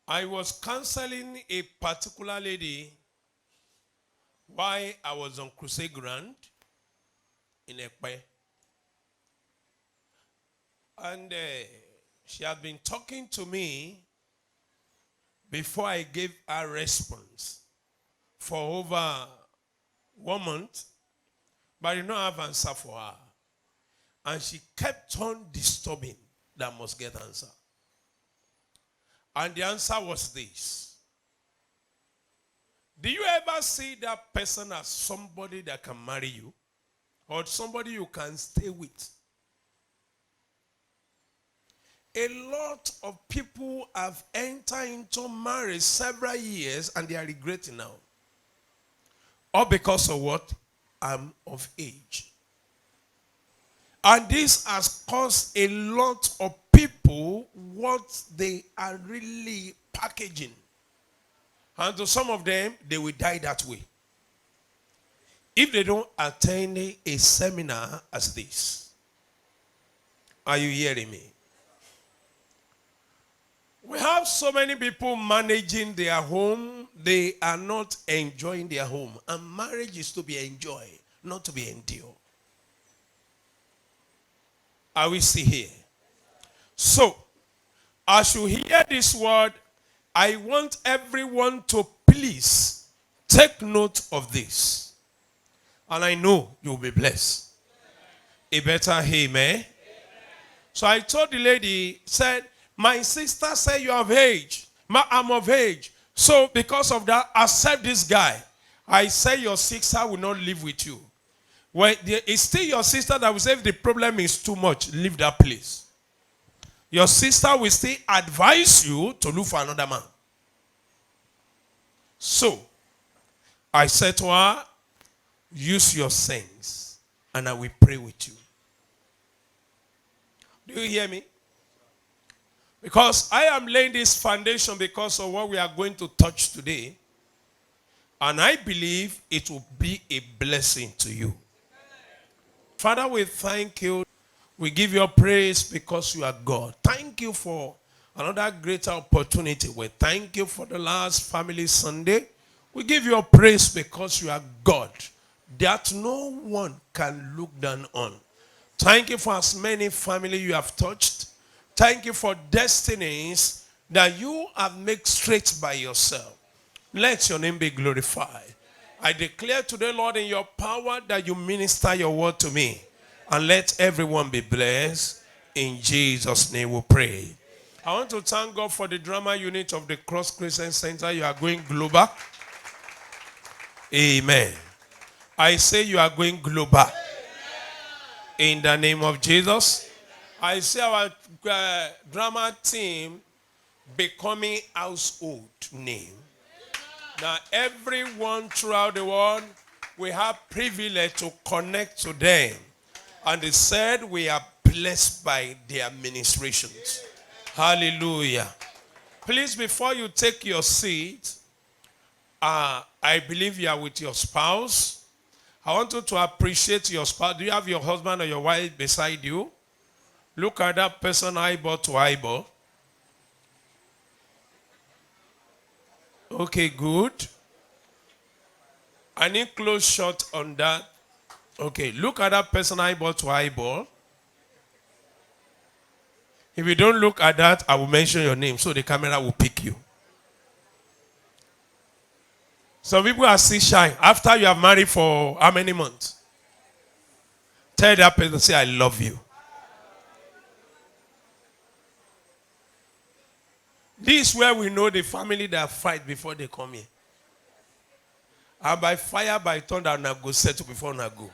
I was counseling a particular lady while I was on crusade ground in Ekpe. And she had been talking to me before I gave her response for over 1 month, but I did not have answer for her. And she kept on disturbing that I must get answer. And the answer was this. Do you ever see that person as somebody that can marry you? Or somebody you can stay with? A lot of people have entered into marriage several years and they are regretting now. All because of what? I'm of age. And this has caused a lot of people what they are really packaging. And to some of them, they will die that way. If they don't attend a seminar as this. Are you hearing me? We have so many people managing their home. They are not enjoying their home. And marriage is to be enjoyed, not to be endured. Are we still here? So, as you hear this word, I want everyone to please take note of this. And I know you'll be blessed. A better amen. So I told the lady, said, my sister said you are of age. I'm of age. So because of that, accept this guy. I say your sister will not live with you. Well, it's still your sister that will say if the problem is too much, leave that place. Your sister will still advise you to look for another man. So, I said to her, use your sense and I will pray with you. Do you hear me? Because I am laying this foundation because of what we are going to touch today. And I believe it will be a blessing to you. Father, we thank you. We give you praise because you are God. Thank you for another greater opportunity. We thank you for the last Family Sunday. We give you praise because you are God that no one can look down on. Thank you for as many families you have touched. Thank you for destinies that you have made straight by yourself. Let your name be glorified. I declare today, Lord, in your power that you minister your word to me. And let everyone be blessed. In Jesus' name we pray. I want to thank God for the drama unit of the Cross Christian Center. You are going global. Amen. I say you are going global. In the name of Jesus. I say our drama team becoming household name. Now everyone throughout the world, we have privilege to connect to them. And they said we are blessed by their ministrations. Hallelujah. Please, before you take your seat, I believe you are with your spouse. I want you to appreciate your spouse. Do you have your husband or your wife beside you? Look at that person eyeball to eyeball. Okay, good. I need close shot on that. Okay, look at that person eyeball to eyeball. If you don't look at that, I will mention your name so the camera will pick you. Some people are still shy. After you have married for how many months? Tell that person, say, I love you. This is where we know the family that fight before they come here. And by fire, by thunder, now go settle before now go.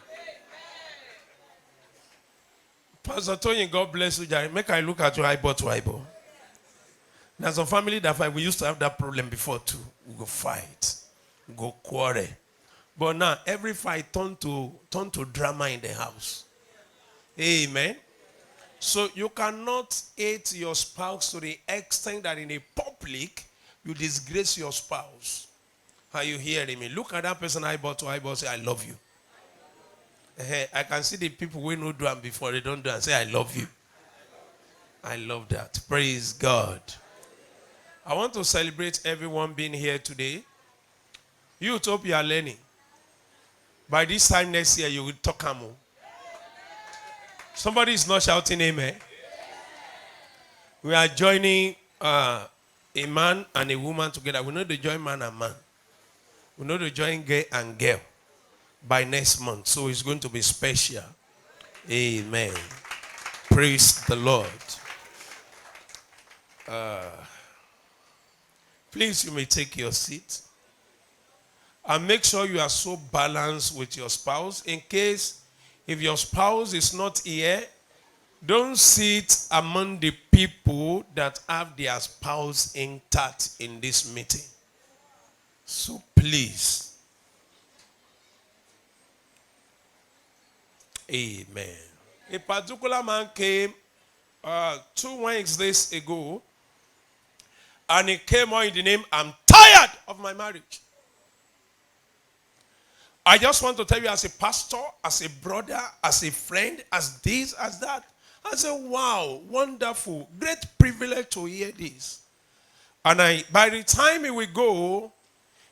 Pastor Tony, God bless you, Jerry. Make I look at your eyeball to eyeball. There's some family that fight. We used to have that problem before too. We go fight. We go quarrel. But now, every fight turn to drama in the house. Amen. So you cannot hate your spouse to the extent that in a public, you disgrace your spouse. Are you hearing me? Look at that person eyeball to eyeball, say, I love you. I can see the people who don't do them before, they don't do and say, I love you. I love that. Praise God. I want to celebrate everyone being here today. You hope you are learning. By this time next year, you will talk Amo. Somebody is not shouting amen. We are joining a man and a woman together. We know to join man and man. We know to join girl and girl by next month. So it's going to be special. Amen. Praise the Lord. Please, you may take your seat. And make sure you are so balanced with your spouse. In case, if your spouse is not here, don't sit among the people that have their spouse intact in this meeting. So please. Amen. A particular man came 2 Wednesdays ago, and he came on in the name, I'm tired of my marriage. I just want to tell you, as a pastor, as a brother, as a friend, as this, as that. I said, wow, wonderful, great privilege to hear this. And by the time he will go,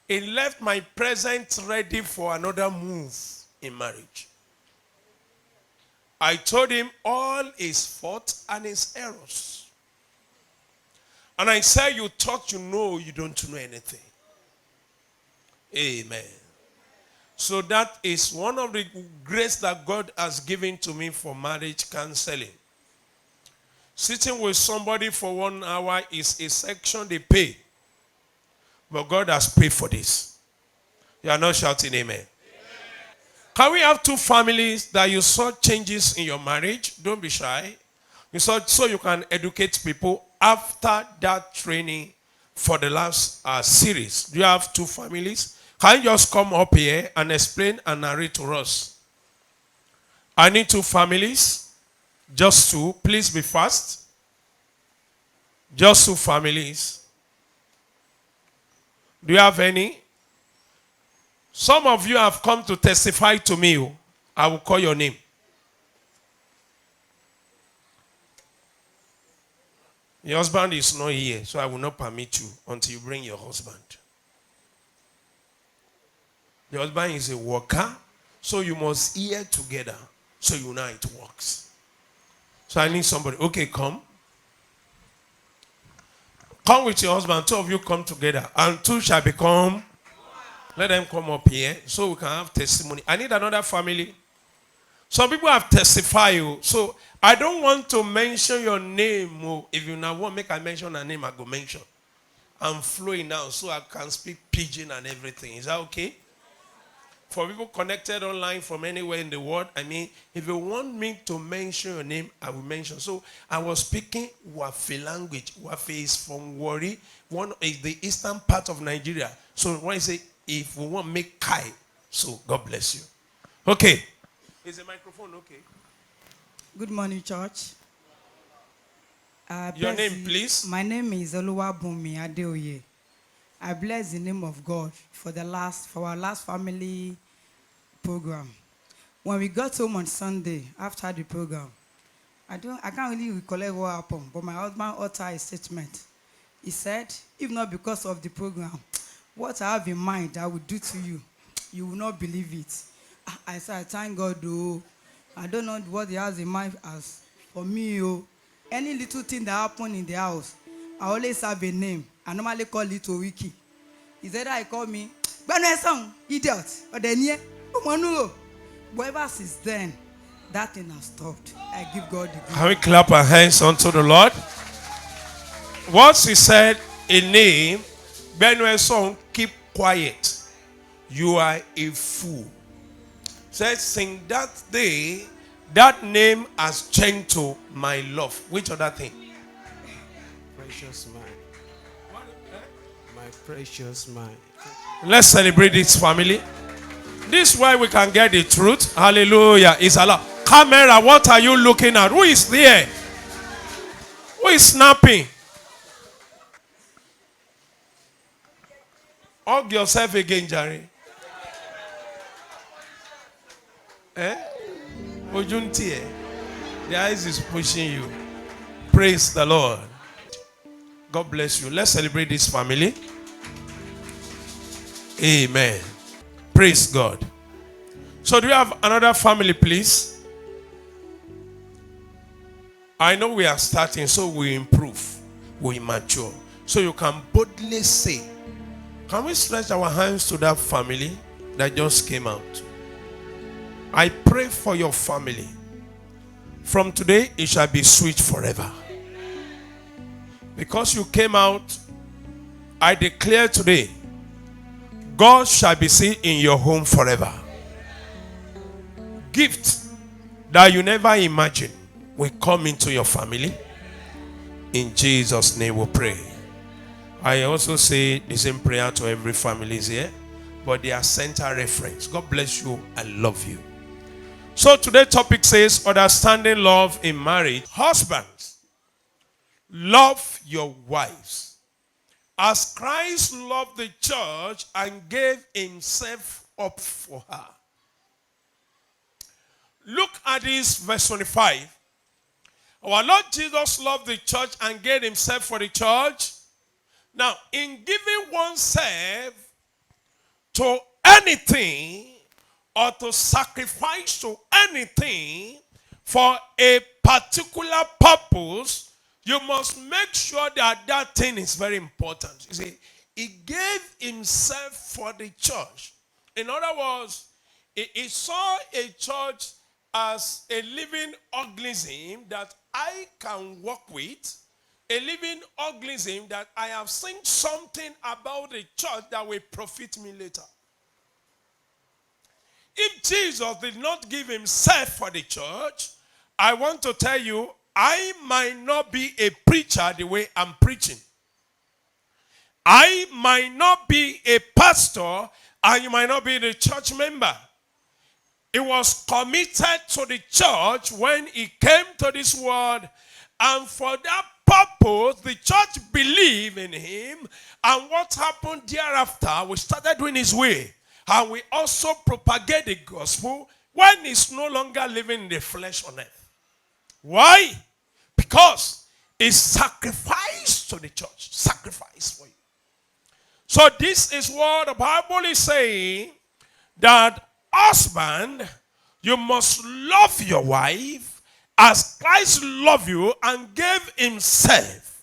he left my present ready for another move in marriage. I told him all his faults and his errors. And I said, you thought you know, you don't know anything. Amen. So that is one of the grace that God has given to me for marriage counseling. Sitting with somebody for 1 hour is a section they pay. But God has paid for this. You are not shouting amen. Amen. Can we have 2 families that you saw changes in your marriage? Don't be shy. You saw so you can educate people after that training for the last series. Do you have 2 families? Can you just come up here and explain and narrate to us? I need 2 families. Just 2. Please be fast. Just 2 families. Do you have any? Some of you have come to testify to me. I will call your name. Your husband is not here, so I will not permit you until you bring your husband. Your husband is a worker, so you must hear together so you know how it works. So I need somebody. Okay, come. Come with your husband. 2 of you come together. And 2 shall become. Let them come up here so we can have testimony. I need another family. Some people have testified. So I don't want to mention your name. If you now want make I mention a name, I go mention. I'm flowing now so I can speak pidgin and everything. Is that okay? For people connected online from anywhere in the world, I mean, if you want me to mention your name, I will mention. So I was speaking Wafe language. Wafe is from Wari. One is the eastern part of Nigeria. So when I say, if we want to make Kai, so God bless you. Okay. Is the microphone okay? Good morning, church. Your name, please. My name is Oluwabunmi Adeoye. I bless the name of God for our last family program. When we got home on Sunday after the program, I can't really recollect what happened, but my husband uttered a statement. He said, if not because of the program, what I have in mind I will do to you, you will not believe it. I said, thank God, though. I don't know what he has in mind as for me. Any little thing that happened in the house, I always have a name. I normally call it Wiki. He said, I call me, idiot, or then but ever since then, that thing has stopped. I give God the glory. Can we clap our hands unto the Lord? Once he said a name, Benue's song, keep quiet. You are a fool. Said, sing that day, that name has changed to my love. Which other thing? Precious man. My precious man. Let's celebrate this family. This is why we can get the truth. Hallelujah. It's Allah. Camera, what are you looking at? Who is there? Who is snapping? Hug yourself again, Jerry. Ojunti, the eyes is pushing you. Praise the Lord. God bless you. Let's celebrate this family. Amen. Praise God. So do you have another family, please? I know we are starting, so we improve, we mature. So you can boldly say, can we stretch our hands to that family that just came out? I pray for your family. From today, it shall be sweet forever. Because you came out, I declare today, God shall be seen in your home forever. Gift that you never imagined will come into your family. In Jesus' name we pray. I also say the same prayer to every family here, but they are center reference. God bless you and love you. So today's topic says understanding love in marriage. Husbands, love your wives as Christ loved the church and gave himself up for her. Look at this verse 25. Our Lord Jesus loved the church and gave himself for the church. Now, in giving oneself to anything or to sacrifice to anything for a particular purpose, you must make sure that that thing is very important. You see, he gave himself for the church. In other words, he saw a church as a living organism that I can work with, a living organism that I have seen something about the church that will profit me later. If Jesus did not give himself for the church, I want to tell you, I might not be a preacher the way I'm preaching. I might not be a pastor, and you might not be the church member. He was committed to the church when he came to this world, and for that purpose, the church believed in him, and what happened thereafter, we started doing his way, and we also propagate the gospel when he's no longer living in the flesh on earth. Why? Because he sacrificed to the church. Sacrifice for you. So this is what the Bible is saying, that husband, you must love your wife as Christ loved you and gave himself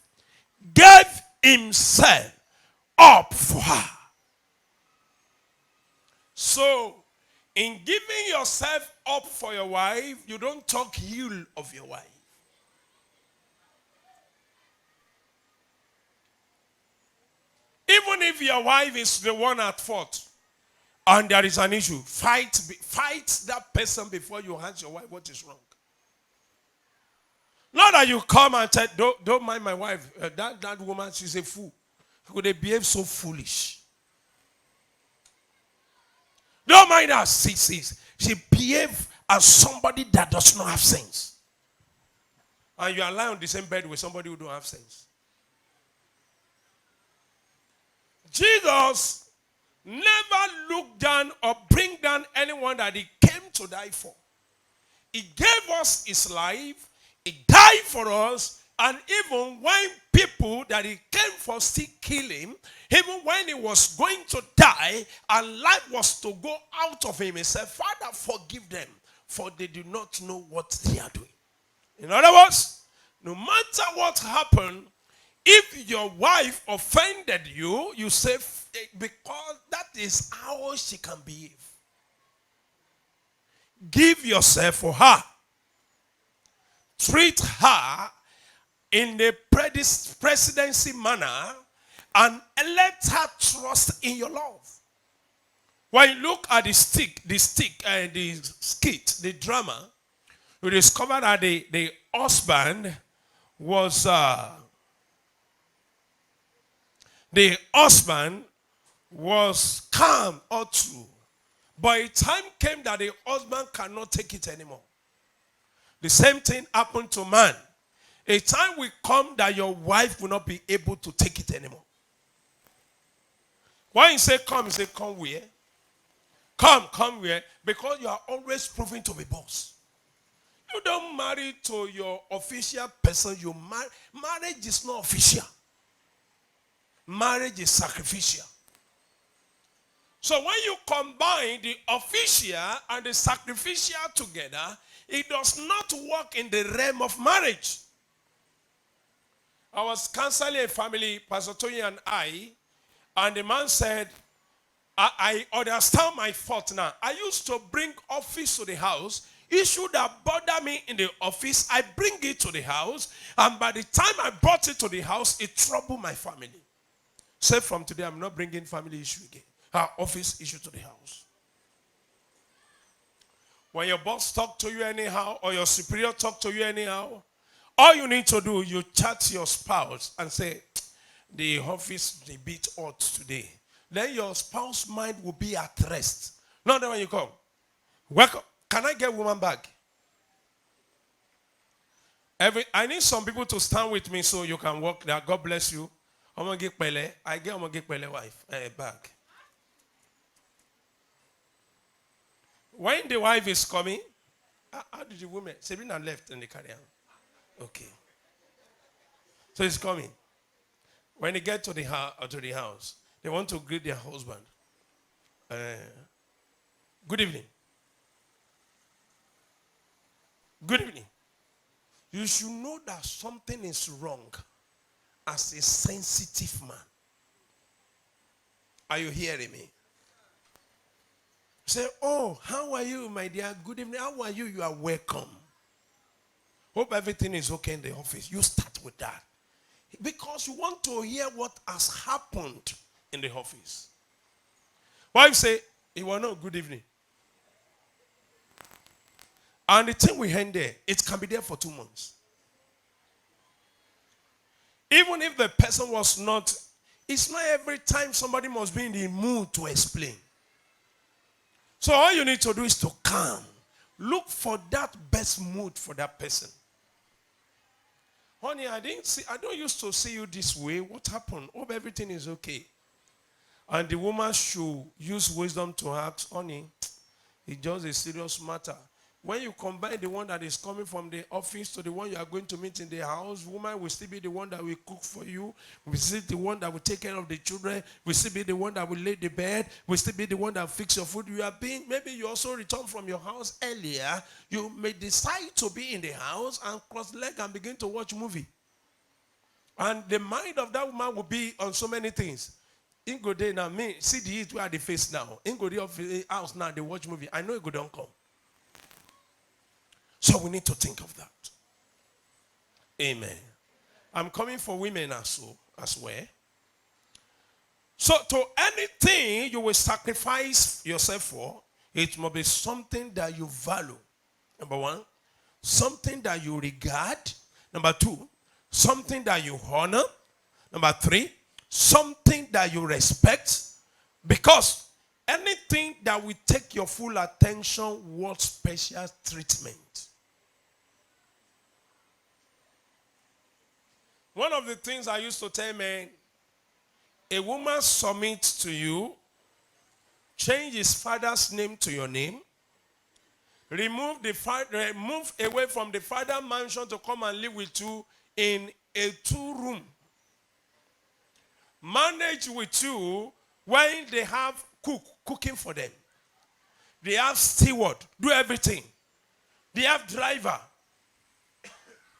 up for her. So, in giving yourself up for your wife, you don't talk ill of your wife. Even if your wife is the one at fault and there is an issue, fight that person before you ask your wife what is wrong. Not that you come and say, don't mind my wife. That woman, she's a fool. How could they behave so foolish? Don't mind her. She behaves as somebody that does not have sense. And you are lying on the same bed with somebody who don't have sense. Jesus never looked down or bring down anyone that he came to die for. He gave us his life. He died for us. And even when people that he came for still kill him, even when he was going to die and life was to go out of him, he said, Father, forgive them, for they do not know what they are doing. In other words, no matter what happened, if your wife offended you, you say, because that is how she can behave. Give yourself for her. Treat her in the presidency manner and let her trust in your love. When you look at the skit, the drama, you discover that the husband was calm or true. But a time came that the husband cannot take it anymore. The same thing happened to man. A time will come that your wife will not be able to take it anymore. When you say come, you say come where? Come where? Because you are always proving to be boss. You don't marry to your official person. Marriage is not official. Marriage is sacrificial. So when you combine the official and the sacrificial together, it does not work in the realm of marriage. I was counseling a family, Pastor Tony and the man said, I understand my fault now. I used to bring office to the house. Issue that bother me in the office, I bring it to the house. And by the time I brought it to the house, it troubled my family. Say from today, I'm not bringing family issue again. Office issue to the house. When your boss talk to you anyhow, or your superior talk to you anyhow, all you need to do, you chat your spouse and say, the office is a bit odd today. Then your spouse's mind will be at rest. Not that when you come, welcome. Can I get woman back? I need some people to stand with me so you can walk there. God bless you. I'm gonna get Pele. I'm gonna get Pele wife back. When the wife is coming, how did the woman? Sabrina left in the carrier. Okay. So he's coming. When they get to the house, they want to greet their husband. Good evening. Good evening. You should know that something is wrong as a sensitive man. Are you hearing me? Say, oh, how are you, my dear? Good evening. How are you? You are welcome. Hope everything is okay in the office. You start with that. Because you want to hear what has happened in the office. Wife say, it was not good evening. And the thing we end there, it can be there for 2 months. Even if the person was not, it's not every time somebody must be in the mood to explain. So all you need to do is to calm. Look for that best mood for that person. Honey, I don't used to see you this way. What happened? Hope everything is okay. And the woman should use wisdom to ask, honey, it's just a serious matter. When you combine the one that is coming from the office to the one you are going to meet in the house, woman will still be the one that will cook for you. Will still be the one that will take care of the children. Will still be the one that will lay the bed. Will still be the one that will fix your food. Maybe you also return from your house earlier. You may decide to be in the house and cross leg and begin to watch movie. And the mind of that woman will be on so many things. In go day now, me see the heat where they face now. In go the house now, they watch movie. I know it go don't come. So we need to think of that. Amen. I'm coming for women as well. So to anything you will sacrifice yourself for, it must be something that you value. Number one, something that you regard. Number two, something that you honor. Number three, something that you respect. Because anything that will take your full attention wants special treatment. One of the things I used to tell men, a woman submits to you, change his father's name to your name, remove away from the father mansion to come and live with you in a 2-room. Manage with you when they have cooking for them. They have steward, do everything. They have driver.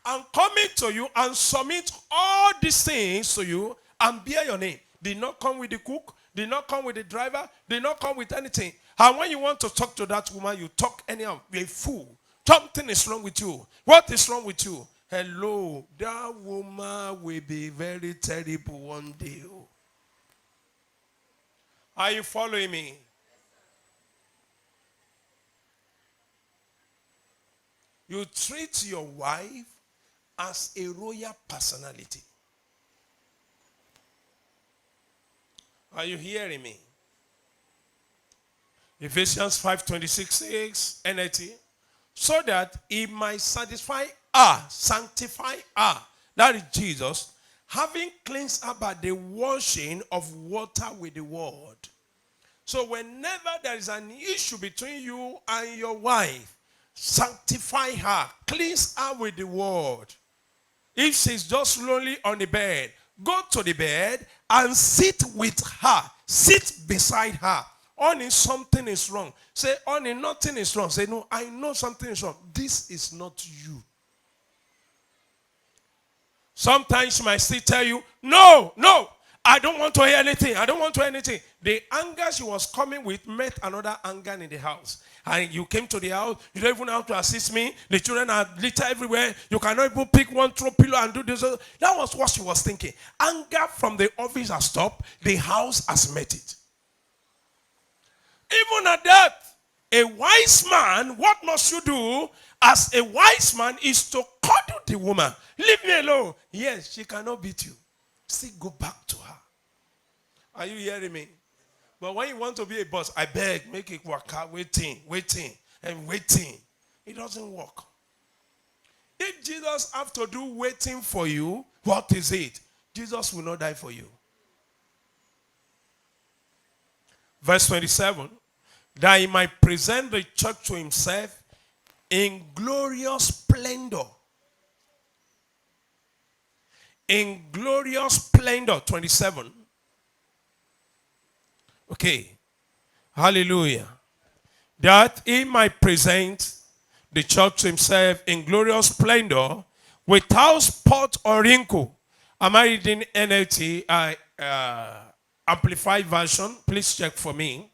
And coming to you and submit all these things to you and bear your name. Did not come with the cook, did not come with the driver, did not come with anything. And when you want to talk to that woman, you talk anyhow. You're a fool. Something is wrong with you. What is wrong with you? Hello, that woman will be very terrible one day. Are you following me? You treat your wife as a royal personality. Are you hearing me? Ephesians 5:26 says, NLT, so that he might sanctify her, that is Jesus, having cleansed her by the washing of water with the word. So whenever there is an issue between you and your wife, sanctify her, cleanse her with the word. If she's just lonely on the bed, go to the bed and sit with her. Sit beside her. Honey, something is wrong. Say, honey, nothing is wrong. Say, no, I know something is wrong. This is not you. Sometimes she might still tell you, no, I don't want to hear anything. I don't want to hear anything. The anger she was coming with met another anger in the house. And you came to the house, you don't even know how to assist me. The children are litter everywhere. You cannot even pick one throw pillow and do this. That was what she was thinking. Anger from the office has stopped. The house has met it. Even at that, a wise man, what must you do as a wise man is to cuddle the woman. Leave me alone. Yes, she cannot beat you. Still go back to her. Are you hearing me? But when you want to be a boss, I beg, make it work out. Waiting. It doesn't work. If Jesus have to do waiting for you, what is it? Jesus will not die for you. Verse 27. That he might present the church to himself in glorious splendor. In glorious splendor. 27. Okay. Hallelujah. That he might present the church to himself in glorious splendor, without spot or wrinkle. Am I reading NLT Amplified Version? Please check for me.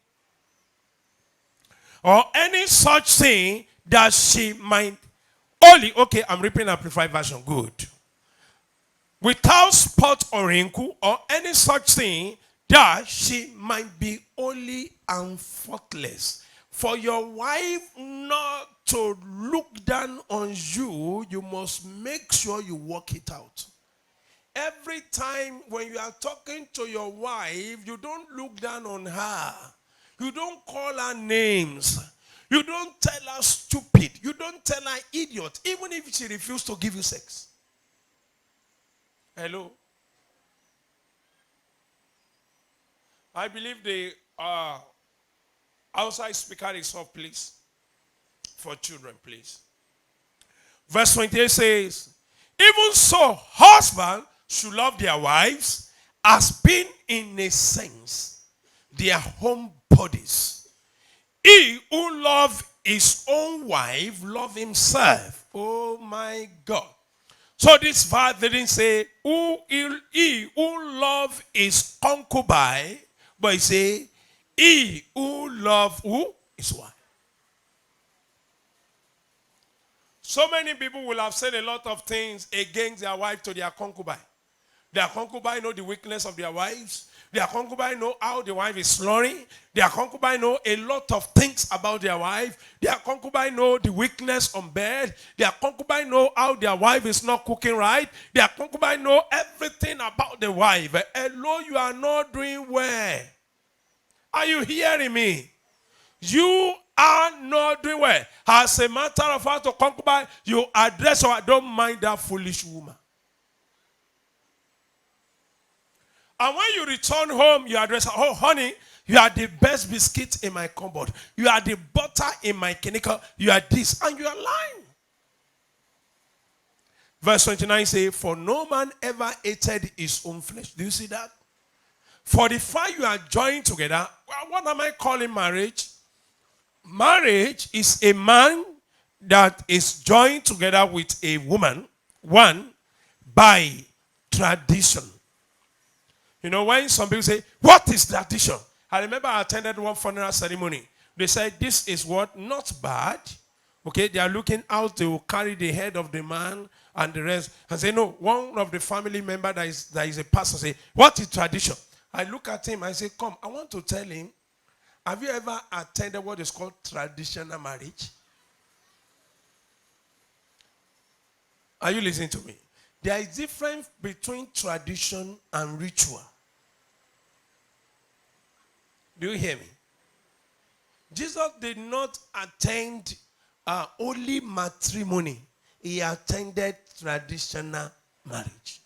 Or any such thing that she might only. Okay, I'm reading Amplified Version. Good. Without spot or wrinkle, or any such thing that she might be holy and faultless. For your wife not to look down on you, you must make sure you work it out. Every time when you are talking to your wife, you don't look down on her. You don't call her names. You don't tell her stupid. You don't tell her idiot, even if she refuses to give you sex. Hello? I believe the outside speaker is off, please. For children, please. Verse 28 says, even so, husbands should love their wives as being in a sense their home bodies. He who loves his own wife love himself. Oh my God. So this verse didn't say he who loves his concubine, but it say he who loves who? His wife. So many people will have said a lot of things against their wife to their concubine. Their concubine know the weakness of their wives. Their concubine know how the wife is snoring. Their concubine know a lot of things about their wife. Their concubine know the weakness on bed. Their concubine know how their wife is not cooking right. Their concubine know everything about the wife. Hello, you are not doing well. Are you hearing me? You are not doing well. As a matter of fact, to concubine, you address her. Don't mind that foolish woman. And when you return home, you address her. Oh, honey, you are the best biscuit in my cupboard. You are the butter in my clinical. You are this. And you are lying. Verse 29 says, for no man ever hated his own flesh. Do you see that? For the fact you are joined together, well, what am I calling marriage? Marriage is a man that is joined together with a woman, one, by tradition. You know, when some people say, what is tradition? I remember I attended one funeral ceremony. They said, this is what? Not bad. Okay, they are looking out to carry the head of the man and the rest. And say, no, one of the family member that is a pastor say, what is tradition? I look at him, I say, come, I want to tell him, have you ever attended what is called traditional marriage? Are you listening to me? There is difference between tradition and ritual. Do you hear me? Jesus did not attend only matrimony. He attended traditional marriage.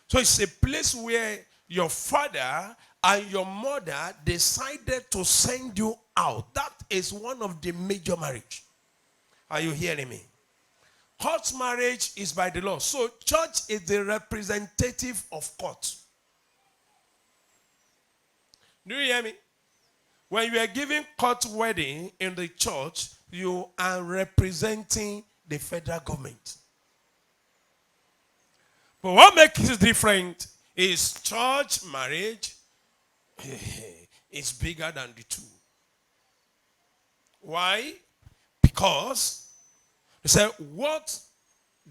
So it's a place where your father and your mother decided to send you out. That is one of the major marriage. Are you hearing me? Court marriage is by the law. So church is the representative of court. Do you hear me? When you are giving court wedding in the church, you are representing the federal government. But what makes it different is church marriage is bigger than the two. Why? Because he said what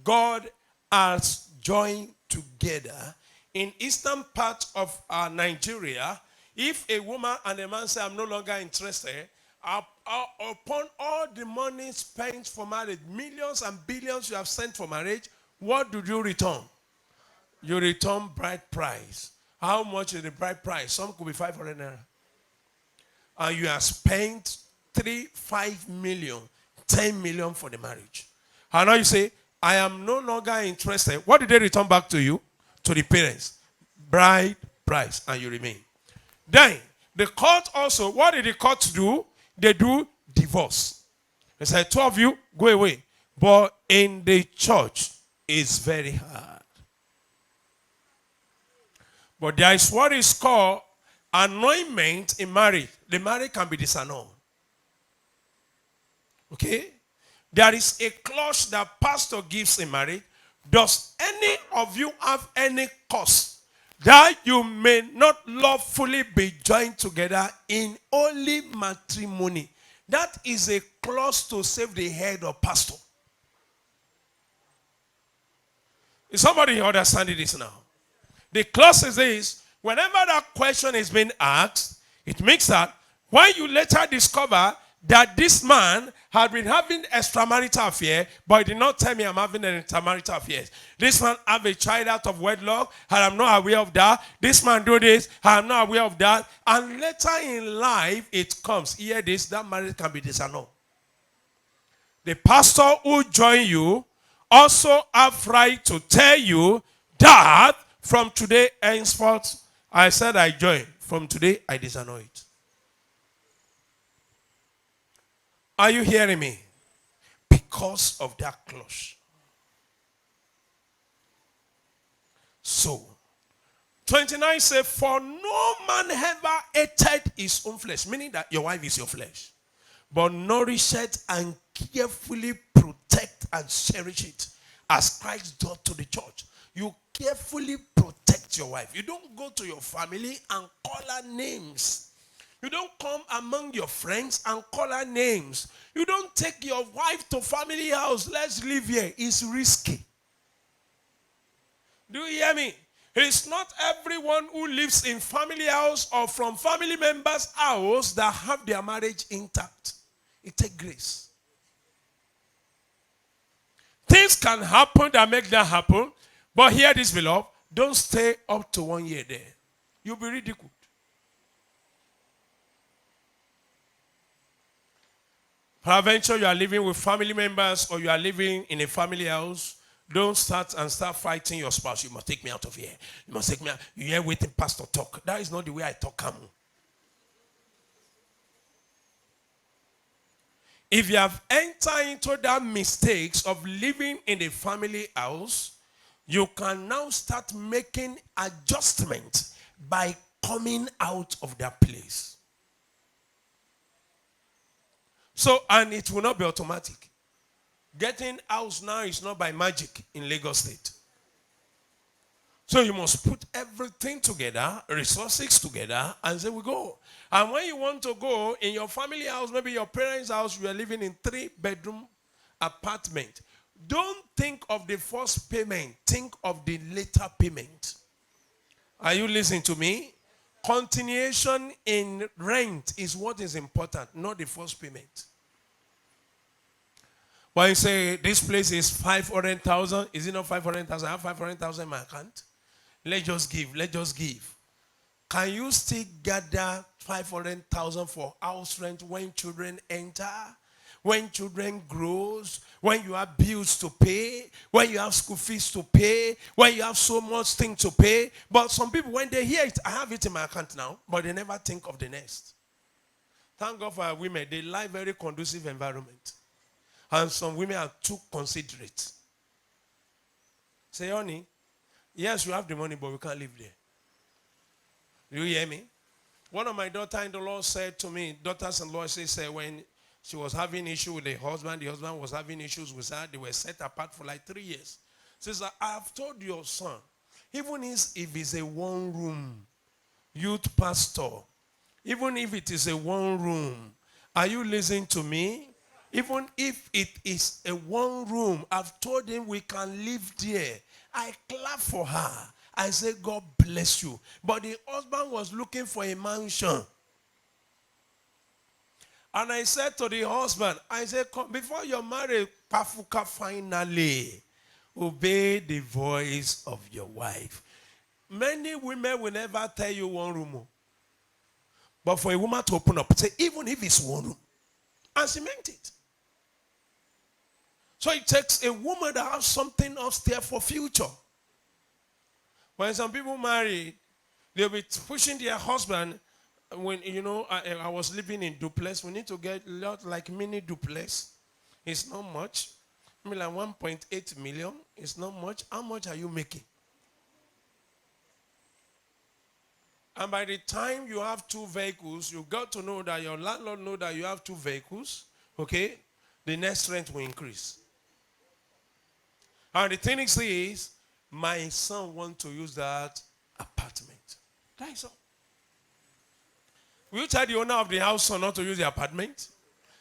God has joined together in eastern part of Nigeria, if a woman and a man say, I'm no longer interested, upon all the money spent for marriage, millions and billions you have sent for marriage, what do you return? You return bride price. How much is the bride price? Some could be 500 naira. And you have spent 5 million, 10 million for the marriage. And now you say, I am no longer interested. What did they return back to you? To the parents. Bride price. And you remain. Then, the court also, what did the court do? They do divorce. They said, 2 of you, go away. But in the church, it's very hard. But there is what is called annulment in marriage. The marriage can be disannulled. Okay? There is a clause that pastor gives in marriage. Does any of you have any cause that you may not lawfully be joined together in holy matrimony? That is a clause to save the head of pastor. Is somebody understanding this now? The clause is this: whenever that question is being asked, it means that when you later discover that this man had been having extramarital affair, but he did not tell me I'm having an extramarital affair. This man have a child out of wedlock, and I'm not aware of that. This man do this, and I'm not aware of that. And later in life, it comes. Hear this, that marriage can be disannulled. The pastor who join you also have right to tell you that from today henceforth, I said I join. From today, I disannul it. Are you hearing me? Because of that clause. So, 29 says, for no man ever hated his own flesh, meaning that your wife is your flesh, but nourish it and carefully protect and cherish it as Christ does to the church. You carefully protect your wife. You don't go to your family and call her names. You don't come among your friends and call her names. You don't take your wife to family house. Let's live here. It's risky. Do you hear me? It's not everyone who lives in family house or from family members' house that have their marriage intact. It takes grace. Things can happen that make that happen. But hear this, beloved. Don't stay up to 1 year there. You'll be ridiculed. Peradventure, you are living with family members or you are living in a family house. Don't start fighting your spouse. You must take me out of here. You must take me out. You hear waiting pastor talk. That is not the way I talk. Come. If you have entered into that mistakes of living in a family house, you can now start making adjustments by coming out of that place. So, and it will not be automatic. Getting house now is not by magic in Lagos State. So you must put everything together, resources together, and say we go. And when you want to go in your family house, maybe your parents' house, you are living in 3-bedroom apartment. Don't think of the first payment. Think of the later payment. Are you listening to me? Continuation in rent is what is important, not the first payment. When you say this place is 500,000, is it not 500,000? I have 500,000 in my account. Let's just give. Let's just give. Can you still gather 500,000 for house rent when children enter? When children grows, when you have bills to pay, when you have school fees to pay, when you have so much thing to pay. But some people, when they hear it, I have it in my account now, but they never think of the next. Thank God for our women. They like very conducive environment. And some women are too considerate. Say, honey, yes, you have the money, but we can't live there. Do you hear me? One of my daughter-in-law said to me, daughters-in-law, she said when she was having issue with the husband was having issues with her. They were set apart for like 3 years. She said, I have told your son, even if it's a one-room youth pastor, even if it is a one-room, are you listening to me? Even if it is a one-room, I've told him we can live there. I clap for her. I say, God bless you. But the husband was looking for a mansion. And I said to the husband, I said, before you're married, Pafuka, finally, obey the voice of your wife. Many women will never tell you one room. But for a woman to open up, say, even if it's one room. And she meant it. So it takes a woman that has something upstairs for future. When some people marry, they'll be pushing their husband. When, I was living in duplex. We need to get a lot like mini duplex. It's not much. I mean, like 1.8 million. It's not much. How much are you making? And by the time you have 2 vehicles, you got to know that your landlord know that you have 2 vehicles. Okay? The next rent will increase. And the thing is, my son wants to use that apartment. That is all. Will you tell the owner of the house son not to use the apartment?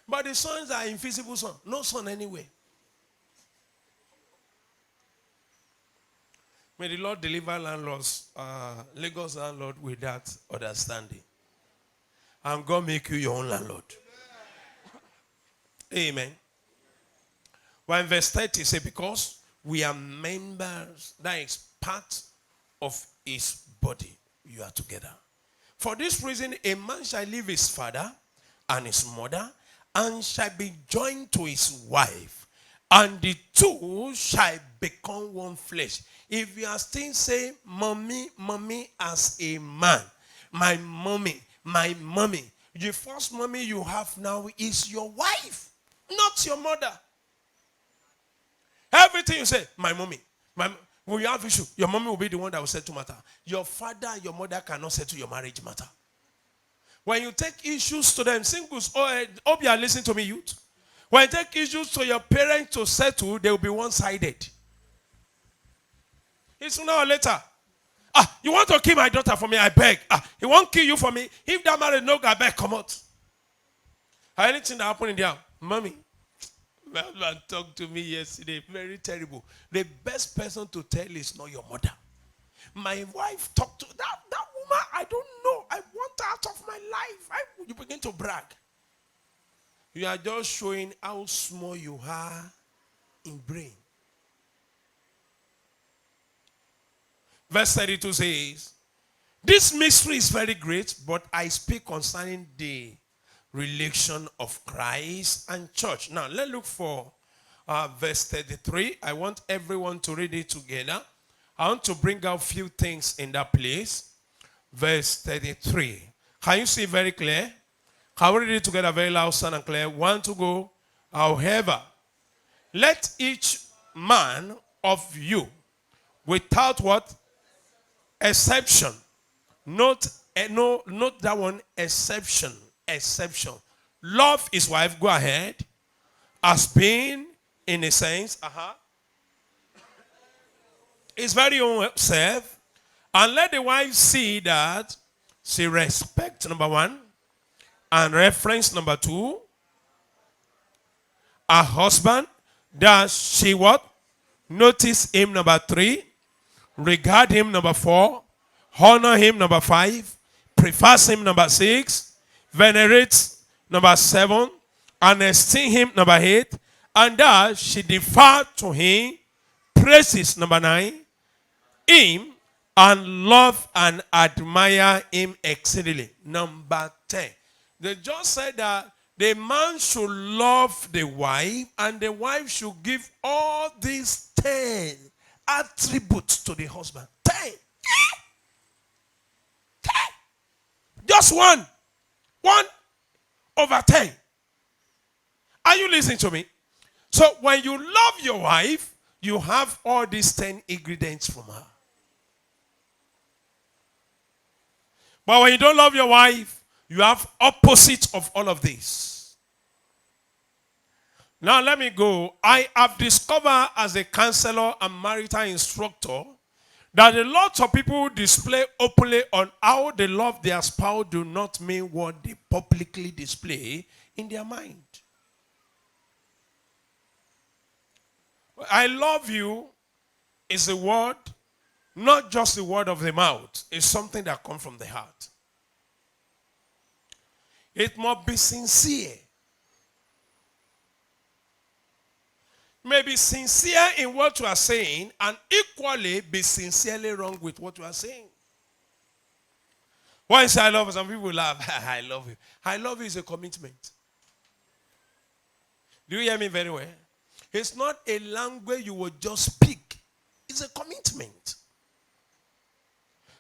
But the sons are invisible son. No son anyway. May the Lord deliver landlords, Lagos landlord with that understanding. And God make you your own landlord. Amen. Well, in verse 30, say, because we are members, that is part of his body. You are together. For this reason, a man shall leave his father and his mother, and shall be joined to his wife, and the two shall become one flesh. If you are still saying, mommy as a man, my mommy, the first mommy you have now is your wife, not your mother. Everything you say, my mommy. When you have issue, your mommy will be the one that will settle matter. Your father and your mother cannot settle your marriage matter. When you take issues to them, singles, hope you are listening to me, youth. When you take issues to your parents to settle, they will be one-sided. It's sooner or later. You want to kill my daughter for me, I beg. He won't kill you for me. If that marriage no go, I beg, come out. Anything that happened in there, mommy. My husband talked to me yesterday, very terrible. The best person to tell is not your mother. My wife talked to that woman, I don't know. I want her out of my life. You begin to brag. You are just showing how small you are in brain. Verse 32 says, this mystery is very great, but I speak concerning the relation of Christ and church. Now, let's look for verse 33. I want everyone to read it together. I want to bring out a few things in that place. Verse 33. Can you see very clear? Can we read it together very loud, sound and clear? 1 to go. However, let each man of you, without what? Exception. Not that one, exception. Love his wife, go ahead, as being in a sense, his very own self, and let the wife see that she respects, number 1, and reference, number 2, her husband, that she what? Notice him, number 3, regard him, number 4, honor him, number 5, prefers him, number 6, venerates, number 7, and esteem him, number 8, and that she defer to him, praises, number 9, him, and love and admire him exceedingly, number 10. They just said that the man should love the wife, and the wife should give all these 10 attributes to the husband. 10. 10. Just one. 1/10. Are you listening to me? So when you love your wife, You have all these 10 ingredients from her. But when you don't love your wife, you have opposite of all of this. Now let me go. I have discovered as a counselor and marital instructor that a lot of people display openly on how they love their spouse do not mean what they publicly display in their mind. I love you is a word, not just the word of the mouth. It's something that comes from the heart. It must be sincere. May be sincere in what you are saying and equally be sincerely wrong with what you are saying. Why say I love you? Some people laugh. I love you. I love you is a commitment. Do you hear me very well? It's not a language you will just speak. It's a commitment.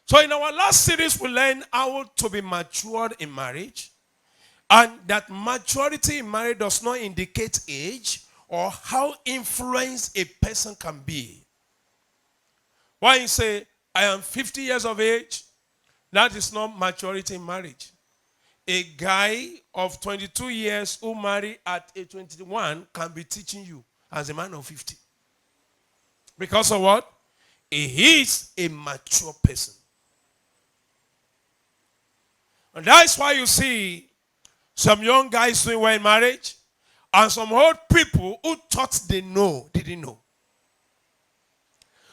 So in our last series, we learned how to be matured in marriage. And that maturity in marriage does not indicate age or how influenced a person can be. When you say, I am 50 years of age, that is not maturity in marriage. A guy of 22 years who married at age 21 can be teaching you as a man of 50. Because of what? He is a mature person. And that's why you see some young guys doing well in marriage and some old people who thought they know, didn't know.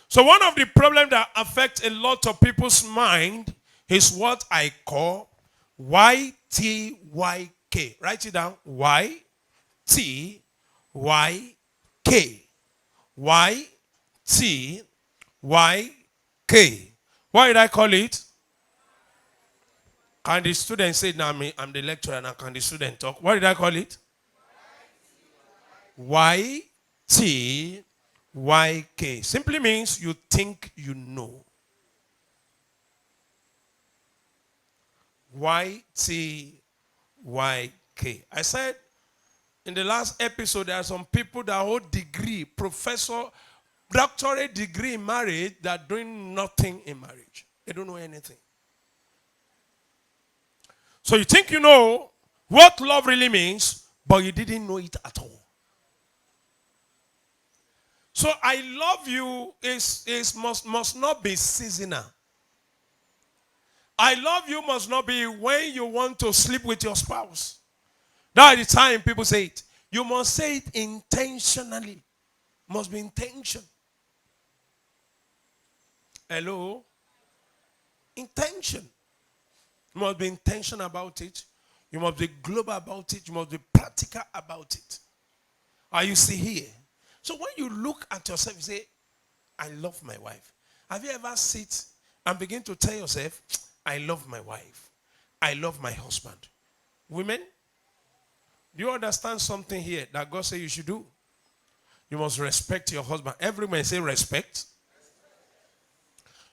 So one of the problems that affects a lot of people's mind is what I call YTYK. Write it down. YTYK. YTYK. Why did I call it? Can the student say, now I'm the lecturer, now can the student talk? What did I call it? YTYK. Simply means you think you know. YTYK. I said in the last episode, there are some people that hold degree, professor, doctorate degree in marriage that are doing nothing in marriage. They don't know anything. So you think you know what love really means, but you didn't know it at all. So I love you must not be seasonal. I love you must not be when you want to sleep with your spouse. That is the time people say it. You must say it intentionally. Must be intention. Hello? Intention. You must be intentional about it. You must be global about it. You must be practical about it. Are you see here? So when you look at yourself, you say, I love my wife. Have you ever sit and begin to tell yourself, I love my wife. I love my husband. Women, do you understand something here that God said you should do? You must respect your husband. Everyone say respect.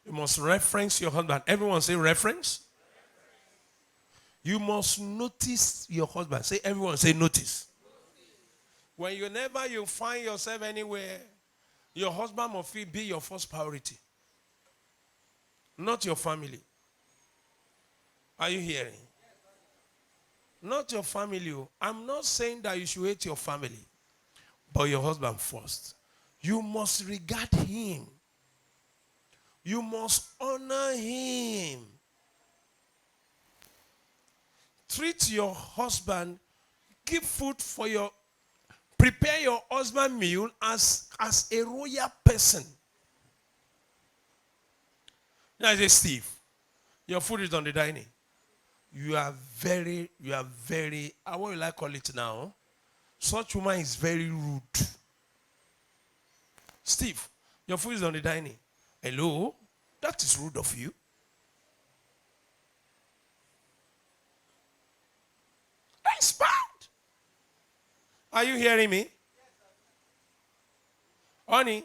You must reference your husband. Everyone say reference. You must notice your husband. Say everyone say notice. When you find yourself anywhere, your husband must be your first priority. Not your family. Are you hearing? Not your family. I'm not saying that you should hate your family, but your husband first. You must regard him. You must honor him. Treat your husband. Give food for prepare your husband meal as a royal person. Now I say, Steve, your food is on the dining. You are very, what will I call it now? Such woman is very rude. Steve, your food is on the dining. Hello? That is rude of you. That's bad. Are you hearing me? Honey,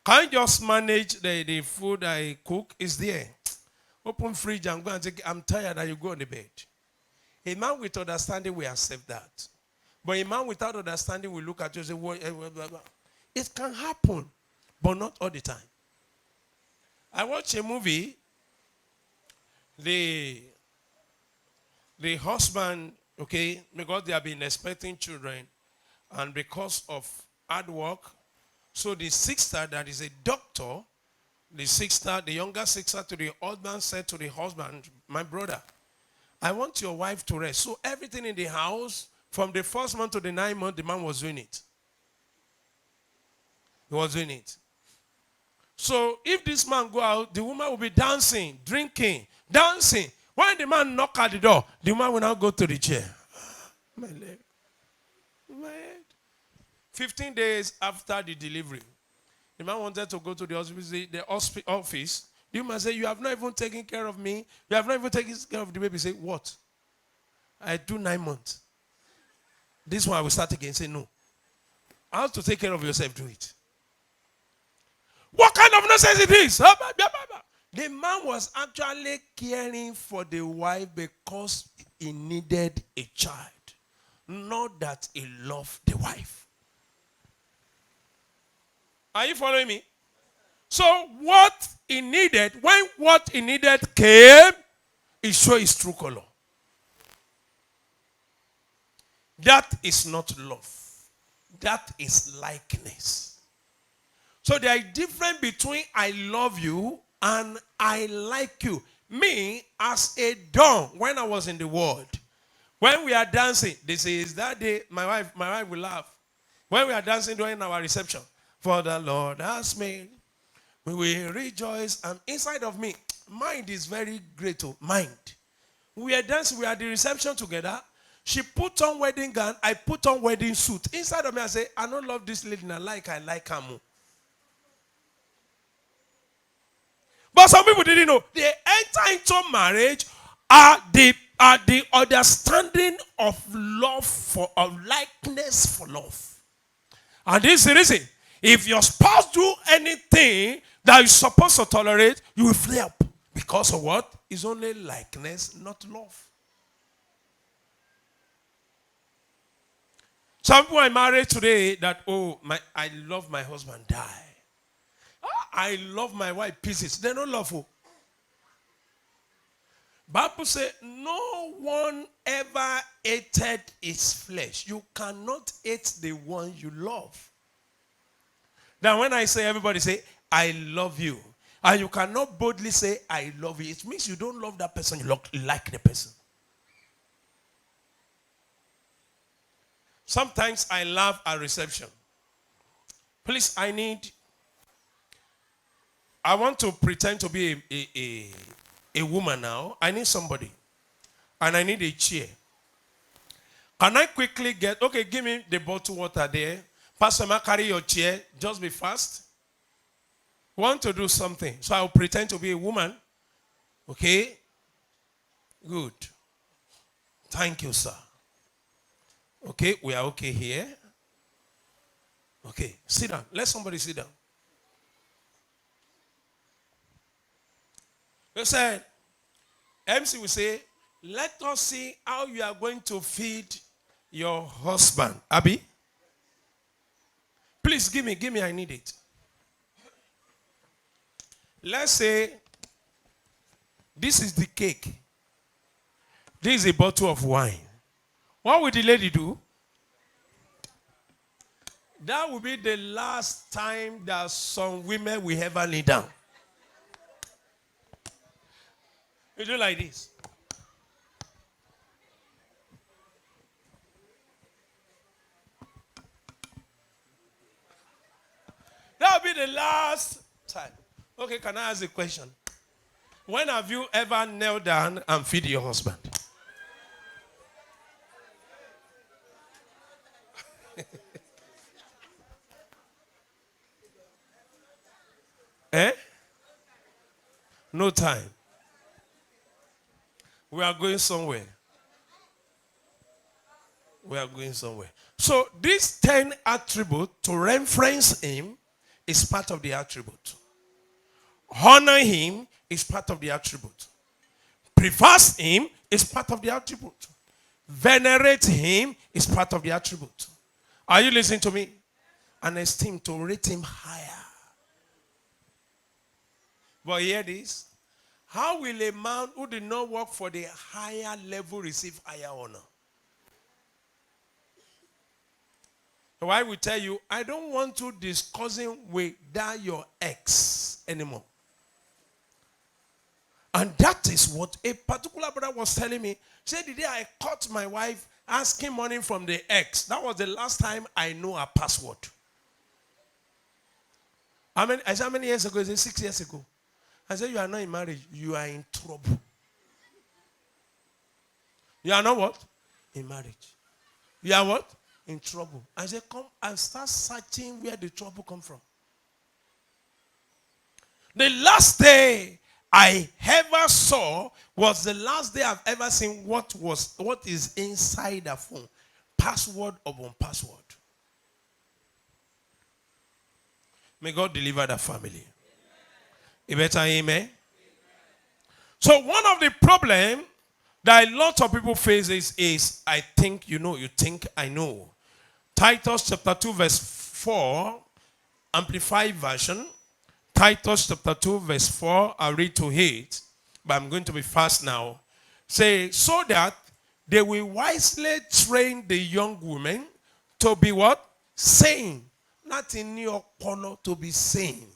can you just manage the food I cook? Is there. Open fridge and go and take it. I'm tired and you go on the bed. A man with understanding will accept that. But a man without understanding will look at you and say, it can happen. but not all the time. I watched a movie. The husband, okay, because they have been expecting children, and because of hard work, so the sister that is a doctor, the younger sister to the husband said to the husband, my brother, I want your wife to rest. So everything in the house, from the first month to the 9th month, the man was doing it. He was doing it. So if this man go out, the woman will be dancing, drinking, dancing. When the man knock at the door, the woman will now go to the chair. My leg. My head. 15 days after the delivery, the man wanted to go to the office. The woman said, you have not even taken care of me. You have not even taken care of the baby. Say, what? I do 9 months. This one I will start again. Say, no. How to take care of yourself, do it. What kind of nonsense it is? The man was actually caring for the wife because he needed a child. Not that he loved the wife. Are you following me? So what he needed, when what he needed came, he showed his true color. That is not love. That is likeness. So there is a difference between I love you and I like you. Me, as a dawn, when I was in the world, when we are dancing, they say, is that day, my wife will laugh. When we are dancing during our reception, for the Lord has made, we will rejoice. And inside of me, mind is very great. Mind. We are dancing, we are at the reception together. She put on wedding gown, I put on wedding suit. Inside of me, I say, I don't love this lady, I like her more. But some people didn't know. They enter into marriage at the understanding of love of likeness for love. And this is the reason. If your spouse do anything that you're supposed to tolerate, you will flare up. Because of what? It's only likeness, not love. Some people are married today that, I love my husband, die. I love my wife, pieces. They don't love her. Bible says, no one ever hated his flesh. You cannot hate the one you love. Now when I say, everybody say, I love you. And you cannot boldly say, I love you. It means you don't love that person, you like the person. Sometimes I laugh at reception. Please, I want to pretend to be a woman now. I need somebody. And I need a chair. Can I quickly give me the bottled water there. Pastor, carry your chair. Just be fast. Want to do something. So I'll pretend to be a woman. Okay? Good. Thank you, sir. Okay, we are okay here. Okay, sit down. Let somebody sit down. They said, MC will say, let us see how you are going to feed your husband. Abby? Please give me, I need it. Let's say, this is the cake. This is a bottle of wine. What will the lady do? That will be the last time that some women will ever kneel down. You do like this. That will be the last time. Okay, can I ask a question? When have you ever knelt down and feed your husband? No time. We are going somewhere. We are going somewhere. So these 10 attributes, to reference him, is part of the attribute. Honor him is part of the attribute. Preface him is part of the attribute. Venerate him is part of the attribute. Are you listening to me? And esteem, to rate him higher. But hear this. How will a man who did not work for the higher level receive higher honor? So I will tell you, I don't want to discussing with that your ex anymore. And that is what a particular brother was telling me. He said, the day I caught my wife asking money from the ex, that was the last time I knew her password. I said, how many years ago? He said, 6 years ago. I said, you are not in marriage. You are in trouble. You are not what? In marriage. You are what? In trouble. I said, come and start searching where the trouble come from. The last day I ever saw was the last day I've ever seen what is inside the phone. Password upon password. May God deliver the family. You better amen. So one of the problem that a lot of people face is I think you know, you think I know. Titus chapter 2 verse 4, Amplified Version. Titus chapter 2 verse 4, I'll read to 8, but I'm going to be fast now. Say, so that they will wisely train the young women to be what? Sane. Not in your corner, to be sane.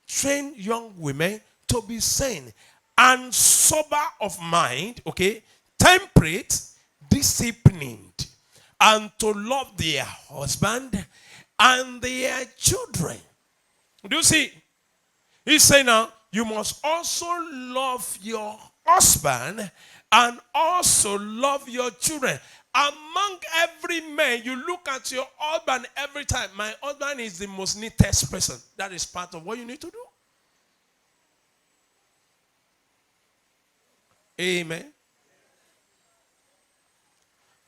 Train young women to be sane and sober of mind, okay, temperate, disciplined, and to love their husband and their children. Do you see? He's saying now, you must also love your husband and also love your children. Among every man, you look at your husband every time. My husband is the most neatest person. That is part of what you need to do. Amen.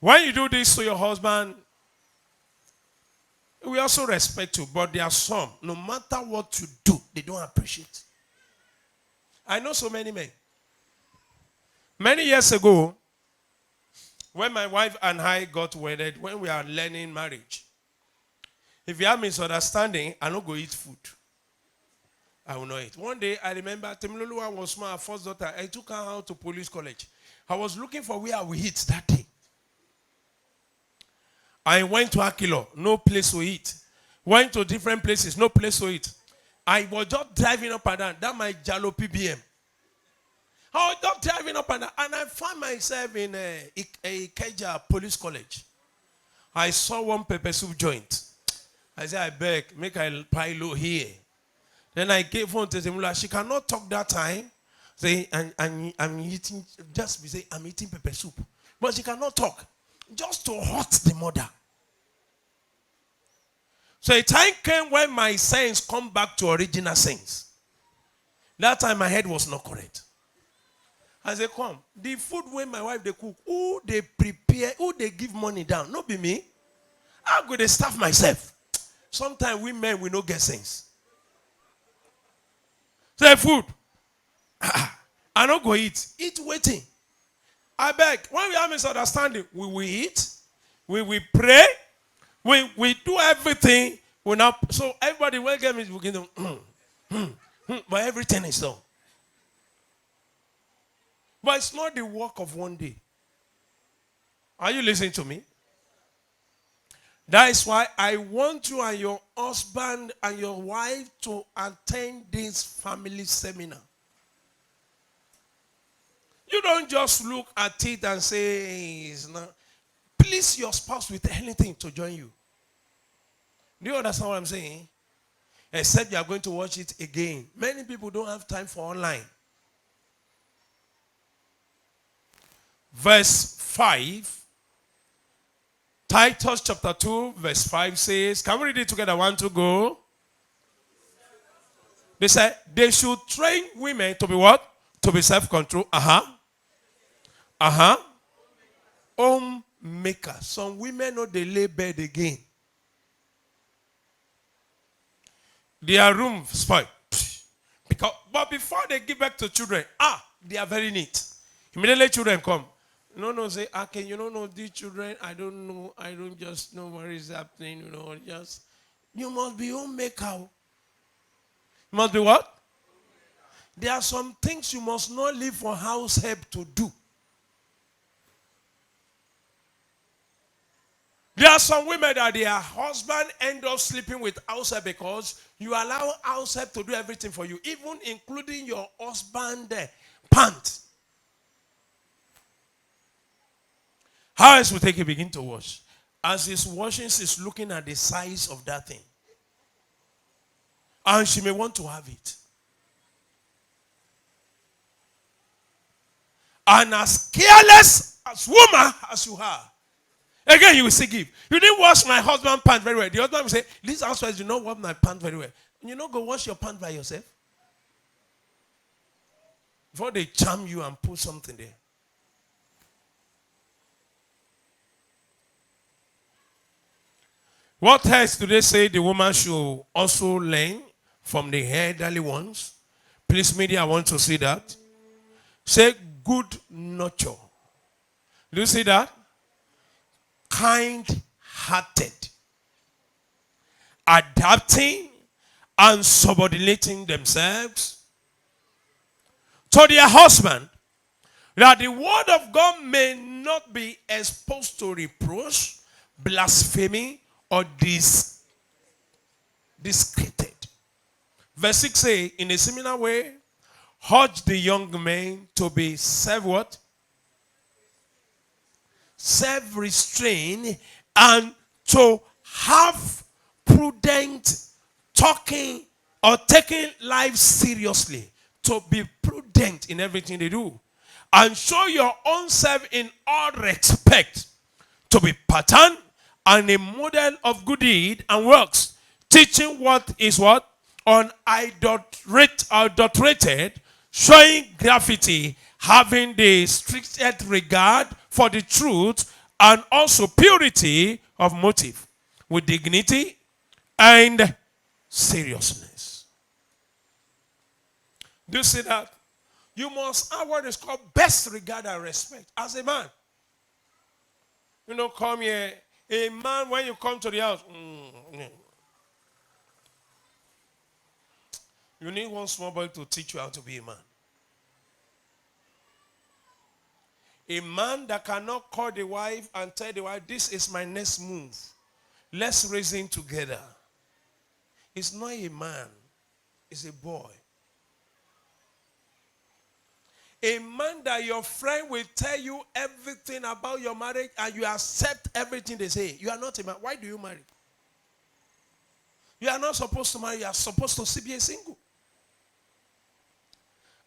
When you do this to your husband, we also respect you. But there are some, no matter what you do, they don't appreciate. I know so many men. Many years ago, when my wife and I got wedded, when we are learning marriage, if you have misunderstanding, I don't go eat food. I will not eat. One day, I remember Temiloluwa was my first daughter. I took her out to police college. I was looking for where I would eat that day. I went to Akilo, no place to eat. Went to different places, no place to eat. I was just driving up and down. That my Jalo PBM. I was just driving up and down, and I found myself in a Ikeja Police College. I saw one pepper soup joint. I said, I beg, make a pile here. Then I gave phone to Zemula. She cannot talk that time. Say, I'm eating, just be say, I'm eating pepper soup. But she cannot talk. Just to hurt the mother. So a time came when my sense come back to original sense. That time my head was not correct. I say, come, the food when my wife they cook, who they prepare, who they give money down, not be me. I go to staff myself. Sometimes we men we no get sense. Say food. I don't go eat. Eat waiting. I beg. When we have misunderstanding, we will eat. We will pray. We do everything. We not so everybody will get me to but everything is done. But it's not the work of one day. Are you listening to me? That is why I want you and your husband and your wife to attend this family seminar. You don't just look at it and say, it's not. Please your spouse with anything to join you. Do you understand what I'm saying? Except you are going to watch it again. Many people don't have time for online. Verse 5. Titus chapter 2 verse 5 says, can we read it together? 1, 2, go. They said they should train women to be what? To be self-control. Homemaker. Some women know they lay bed again. Their room spoiled. But before they give back to children, they are very neat. Immediately children come. No, say, okay, you don't know these children. I don't know. I don't just know what is happening. You must be homemaker. You must be what? There are some things you must not leave for house help to do. There are some women that their husband end up sleeping with house help because you allow house help to do everything for you, even including your husband pants. How else will take it begin to wash? As he's washing, she's looking at the size of that thing. And she may want to have it. And as careless as woman as you are, again you will say give. You didn't wash my husband's pants very well. The husband will say, these housewives do not wash my pants very well. And you know, go wash your pants by yourself. Before they charm you and put something there. What else do they say the woman should also learn from the elderly ones? Please, media, I want to see that. Say good nurture. Do you see that? Kind-hearted. Adapting and subordinating themselves to their husband, that the word of God may not be exposed to reproach, blasphemy, or discredited. Verse 6 says, in a similar way, urge the young men to be what? Self-restrained, and to have prudent talking or taking life seriously. To be prudent in everything they do. And show your own self in all respect. To be pattern and a model of good deed and works, teaching what is what? Unadulterated, showing gravity, having the strictest regard for the truth, and also purity of motive, with dignity and seriousness. Do you see that? You must have what is called best regard and respect as a man. You know, come here. A man, when you come to the house, you need one small boy to teach you how to be a man. A man that cannot call the wife and tell the wife, this is my next move. Let's reason together. It's not a man. It's a boy. A man that your friend will tell you everything about your marriage and you accept everything they say. You are not a man. Why do you marry? You are not supposed to marry. You are supposed to be a single.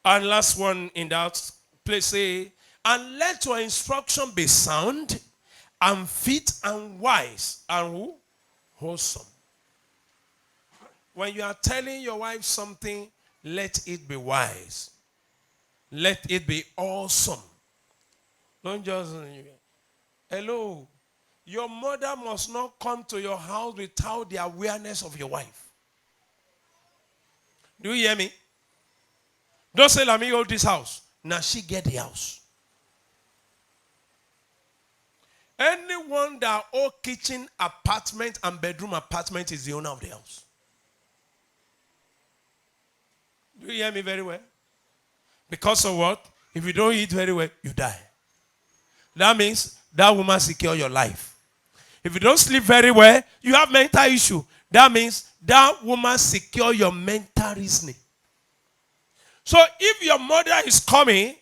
And last one in that place say, and let your instruction be sound and fit and wise and who? Wholesome. When you are telling your wife something, let it be wise. Let it be awesome. Don't just, hello. Your mother must not come to your house without the awareness of your wife. Do you hear me? Don't say, let me hold this house. Now she get the house. Anyone that own kitchen apartment and bedroom apartment is the owner of the house. Do you hear me very well? Because of what? If you don't eat very well, you die. That means that woman secure your life. If you don't sleep very well, you have mental issue. That means that woman secure your mental reasoning. So if your mother is coming,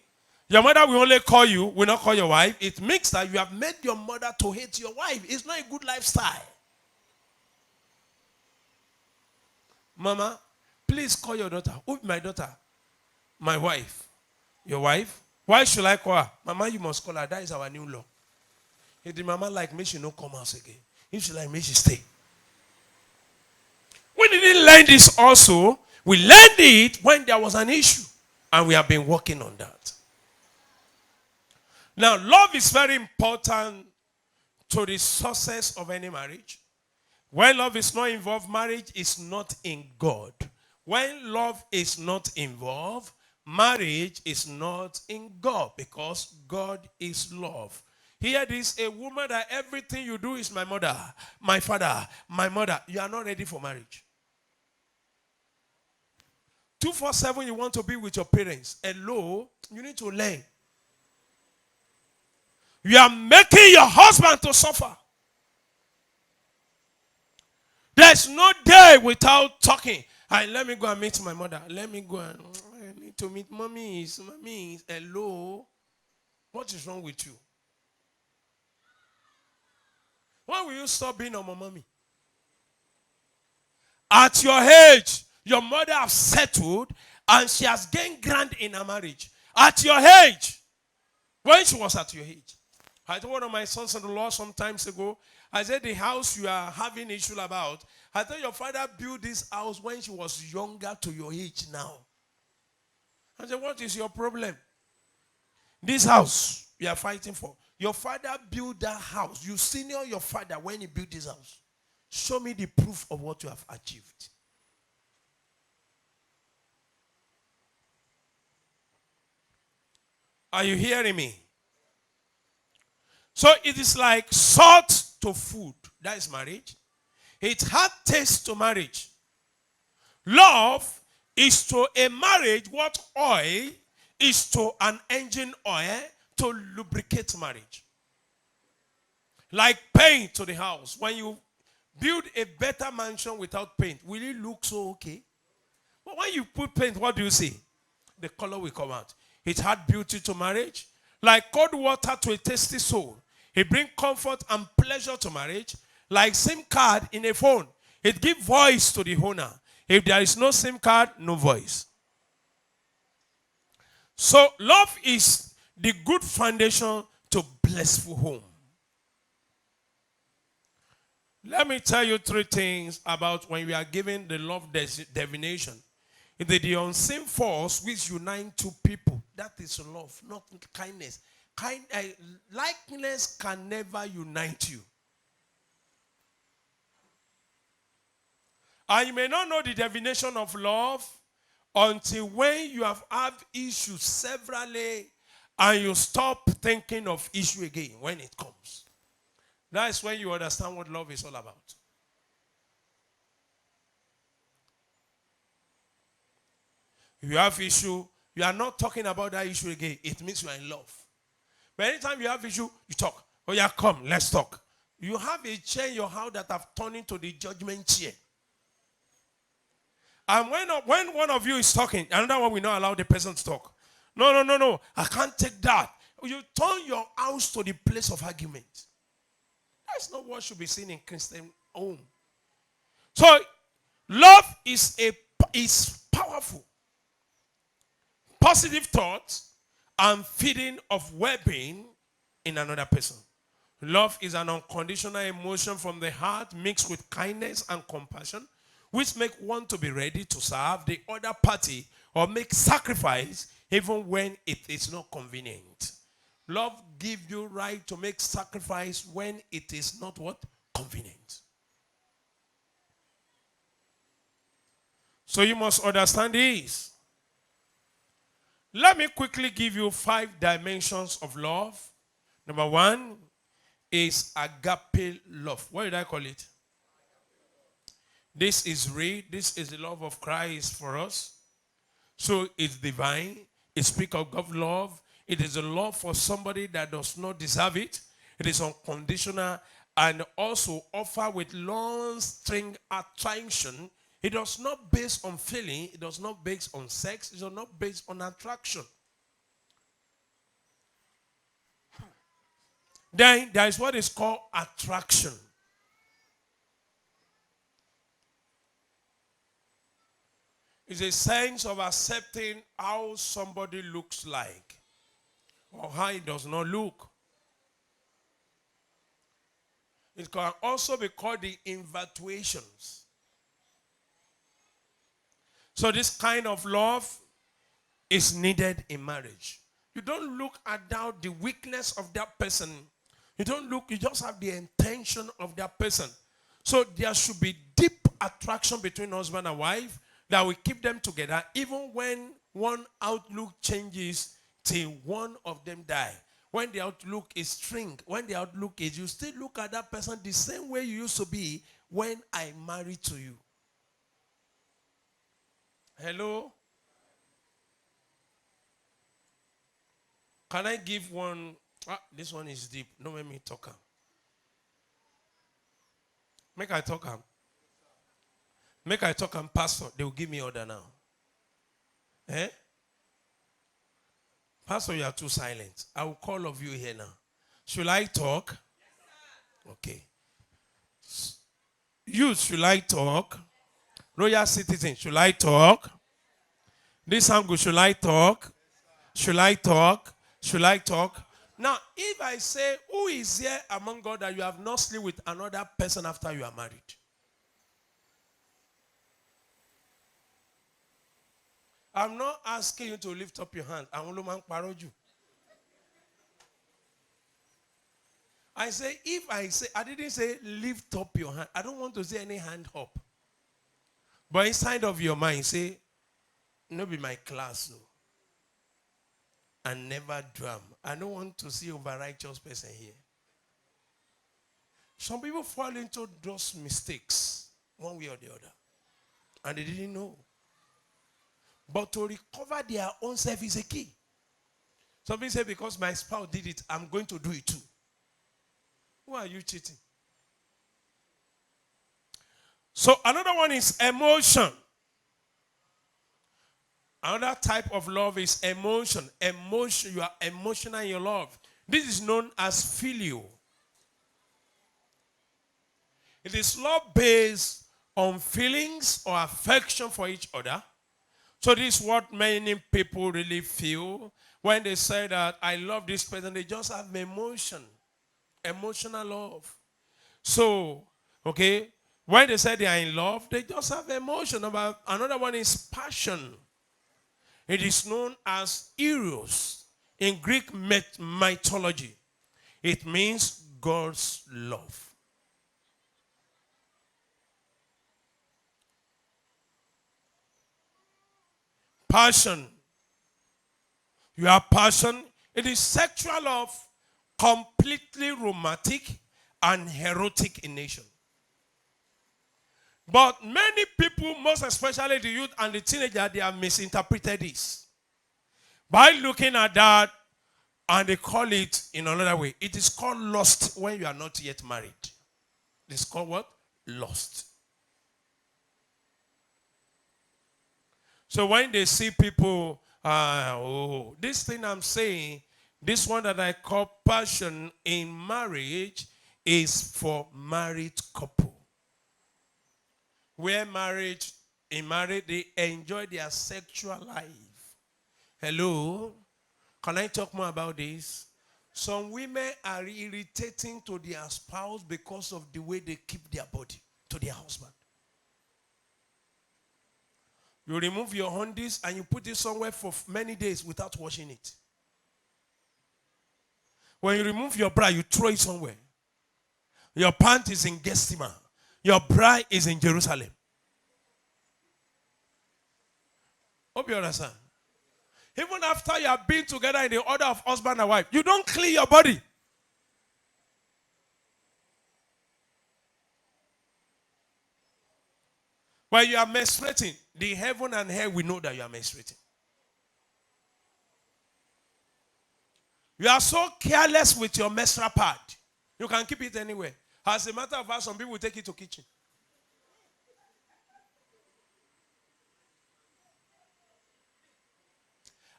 your mother will only call you, will not call your wife. It means that you have made your mother to hate your wife. It's not a good lifestyle. Mama, please call your daughter. Who is my daughter? My wife. Your wife? Why should I call her? Mama, you must call her. That is our new law. If the mama like me, she no come out again. If she like me, she stay. We didn't learn this also. We learned it when there was an issue. And we have been working on that. Now, love is very important to the success of any marriage. When love is not involved, marriage is not in God. When love is not involved, marriage is not in God, because God is love. Here this, a woman that everything you do is my mother, my father, my mother. You are not ready for marriage. 247, you want to be with your parents. Hello, you need to learn. You are making your husband to suffer. There's no day without talking. Let me go and meet my mother. Let me go and I need to meet mommy. Mommy, hello. What is wrong with you? When will you stop being a mommy? At your age, your mother has settled and she has gained ground in her marriage. At your age, when she was at your age. I told one of my sons-in-law some times ago, I said the house you are having issue about, I thought your father built this house when she was younger to your age now. I said, what is your problem? This house you are fighting for. Your father built that house. You senior your father when he built this house. Show me the proof of what you have achieved. Are you hearing me? So it is like salt to food. That is marriage. It had taste to marriage. Love is to a marriage what oil is to an engine oil to lubricate marriage. Like paint to the house. When you build a better mansion without paint, will it look so okay? But when you put paint, what do you see? The color will come out. It had beauty to marriage. Like cold water to a tasty soul. It brings comfort and pleasure to marriage. Like SIM card in a phone. It gives voice to the owner. If there is no SIM card, no voice. So love is the good foundation to blissful home. Let me tell you three things about when we are given the love definition. It is the unseen force which unites two people. That is love, not kindness. Likeness can never unite you. And you may not know the definition of love until when you have had issues severally and you stop thinking of issue again when it comes. That's when you understand what love is all about. If you have issue, you are not talking about that issue again. It means you are in love. But anytime you have issue, you talk. Oh yeah, come, let's talk. You have a chair in your house that have turned into the judgment chair. And when one of you is talking, another one will not allow the person to talk. No. I can't take that. You turn your house to the place of argument. That's not what should be seen in Christian home. So, love is powerful. Positive thoughts and feeding of well-being in another person. Love is an unconditional emotion from the heart mixed with kindness and compassion, which make one to be ready to serve the other party or make sacrifice even when it is not convenient. Love gives you right to make sacrifice when it is not what? Convenient. So you must understand this. Let me quickly give you 5 dimensions of love. Number 1 is agape love. What did I call it? This is real. This is the love of Christ for us. So it's divine. It speaks of God's love. It is a love for somebody that does not deserve it. It is unconditional and also offer with long-string attraction. It does not based on feeling. It does not based on sex. It does not based on attraction. Then there is what is called attraction. It's a sense of accepting how somebody looks like or how it does not look. It can also be called the infatuations. So this kind of love is needed in marriage. You don't look at the weakness of that person. You don't look, you just have the intention of that person. So there should be deep attraction between husband and wife that will keep them together even when one outlook changes till one of them die. When the outlook is shrink, when the outlook is, you still look at that person the same way you used to be when I married to you. Hello? Can I give one? This one is deep. Don't make me talk. Make I talk. Make I talk. Pastor. They will give me order now. Eh? Pastor, you are too silent. I will call of you here now. Should I talk? Okay. Youth, should I talk? Royal citizen, should I talk? This angle, should I talk? Should I talk? Should I talk? Now, if I say, who is here among God that you have not slept with another person after you are married? I'm not asking you to lift up your hand. I say, I didn't say lift up your hand. I don't want to say any hand up. But inside of your mind, say, no be my class, no. And never drum. I don't want to see over righteous person here. Some people fall into those mistakes, one way or the other. And they didn't know. But to recover their own self is a key. Somebody say, because my spouse did it, I'm going to do it too. Who are you cheating? So another one is emotion. Another type of love is emotion. Emotion, you are emotional in your love. This is known as phileo. It is love based on feelings or affection for each other. So this is what many people really feel when they say that I love this person. They just have emotion, emotional love. So, okay, when they say they are in love, they just have emotion. About another one is passion. It is known as eros in Greek mythology. It means God's love. Passion. You have passion. It is sexual love, completely romantic and erotic in nature. But many people, most especially the youth and the teenager, they have misinterpreted this. By looking at that, and they call it in another way. It is called lust when you are not yet married. It's called what? Lust. So when they see people, this thing I'm saying, this one that I call passion in marriage is for married couple. Where in marriage, they enjoy their sexual life. Hello? Can I talk more about this? Some women are irritating to their spouse because of the way they keep their body to their husband. You remove your undies and you put it somewhere for many days without washing it. When you remove your bra, you throw it somewhere. Your pant is in Gethsemane. Your bride is in Jerusalem. Hope you understand. Even after you have been together in the order of husband and wife, you don't clean your body. When you are menstruating, the heaven and hell will know that you are menstruating. You are so careless with your menstrual pad. You can keep it anywhere. As a matter of fact, some people will take it to kitchen.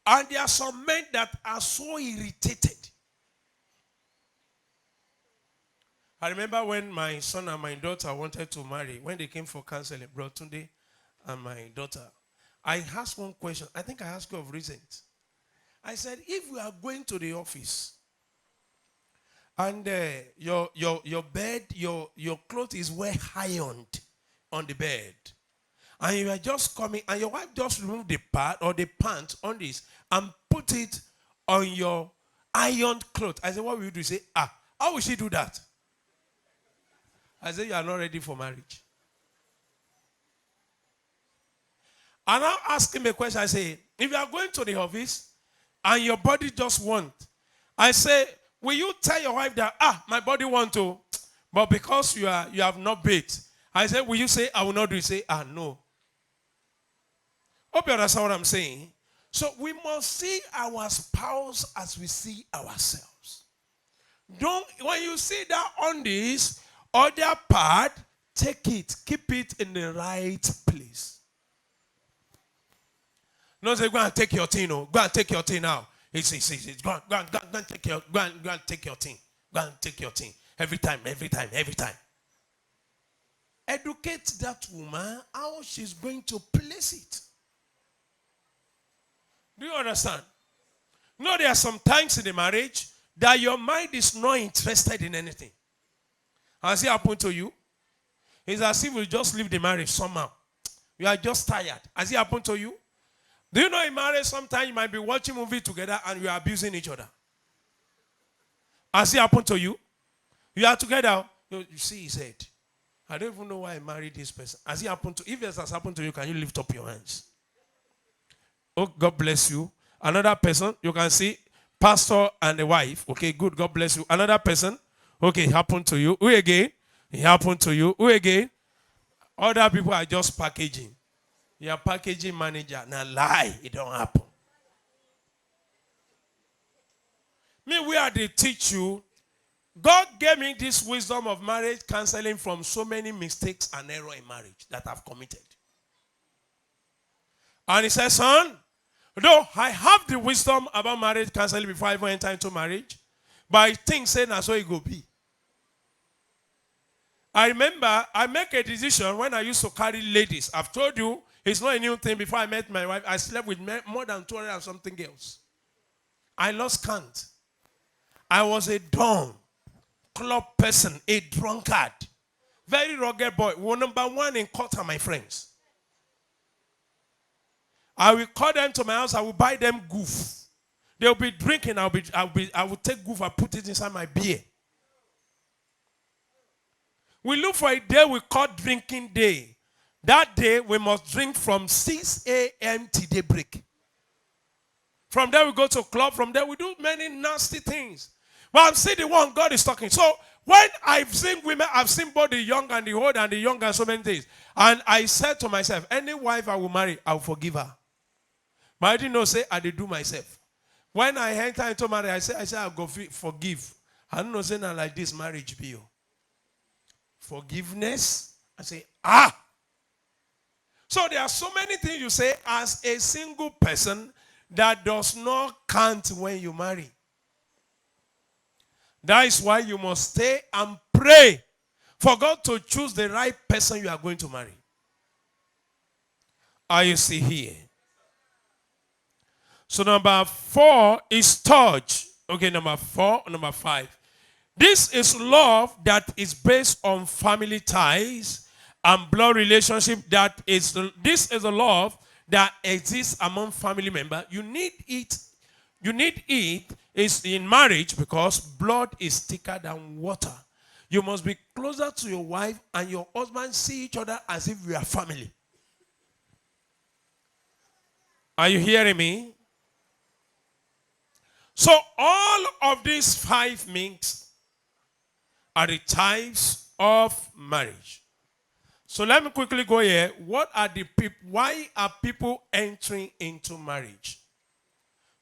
And there are some men that are so irritated. I remember when my son and my daughter wanted to marry, when they came for counseling, Bro Tunde and my daughter, I asked one question. I think I asked you of reasons. I said, if we are going to the office and your bed, your clothes is well ironed on the bed, and you are just coming, and your wife just removed the pad or the pants on this and put it on your ironed clothes. I said, what will you do? You say, how will she do that? I said, you are not ready for marriage. And I ask him a question. I say, if you are going to the office and your body just wants, I say, will you tell your wife that, my body wants to, but because you have not bathed, I said, will you say, I will not do it? Say, no. Hope you understand what I'm saying. So we must see our spouse as we see ourselves. Don't, when you see that on this other part, take it, keep it in the right place. No, say go and take your thing. No, go and take your thing now. It's go and take your go and take your thing. Go and take your thing. Every time. Educate that woman how she's going to place it. Do you understand? No, there are some times in the marriage that your mind is not interested in anything. Has it happened to you? It's as if you just leave the marriage somehow. You are just tired. Has it happened to you? Do you know in marriage sometimes you might be watching a movie together and you are abusing each other? Has it happened to you? You are together. You see his head. I don't even know why I married this person. Has it happened to? If it has happened to you, can you lift up your hands? Oh, God bless you. Another person, you can see pastor and the wife. Okay, good. God bless you. Another person. Okay, it happened to you. Who again? It happened to you. Who again? Other people are just packaging. You are packaging manager. Now lie. It don't happen. Me, where they teach you. God gave me this wisdom of marriage counseling from so many mistakes and error in marriage that I've committed. And he says, son, though I have the wisdom about marriage counseling before I even enter into marriage, but I think saying that's what it will be. I remember I make a decision when I used to carry ladies. I've told you, it's not a new thing. Before I met my wife, I slept with more than 200 and something girls. I lost count. I was a dumb club person, a drunkard, very rugged boy. Number one in court are my friends. I will call them to my house. I will buy them goof. They'll be drinking. I will take goof and put it inside my beer. We look for a day we call drinking day. That day we must drink from 6 a.m. to daybreak. From there we go to club. From there we do many nasty things. But I'm seeing the one God is talking. So when I've seen women, I've seen both the young and the old and the young and so many things. And I said to myself, any wife I will marry, I will forgive her. But I didn't know, say, I did do myself. When I enter into marriage, I say I'll go forgive. I don't know, say, now like this marriage be. Forgiveness. I say, So there are so many things you say as a single person that does not count when you marry. That is why you must stay and pray for God to choose the right person you are going to marry. Are you still here? So number 4 is touch. Okay, number 5. This is love that is based on family ties and blood relationship. This is a love that exists among family members. You need it. You need it is in marriage because blood is thicker than water. You must be closer to your wife and your husband see each other as if we are family. Are you hearing me? So all of these 5 means are the types of marriage. So let me quickly go here. What are the people? Why are people entering into marriage?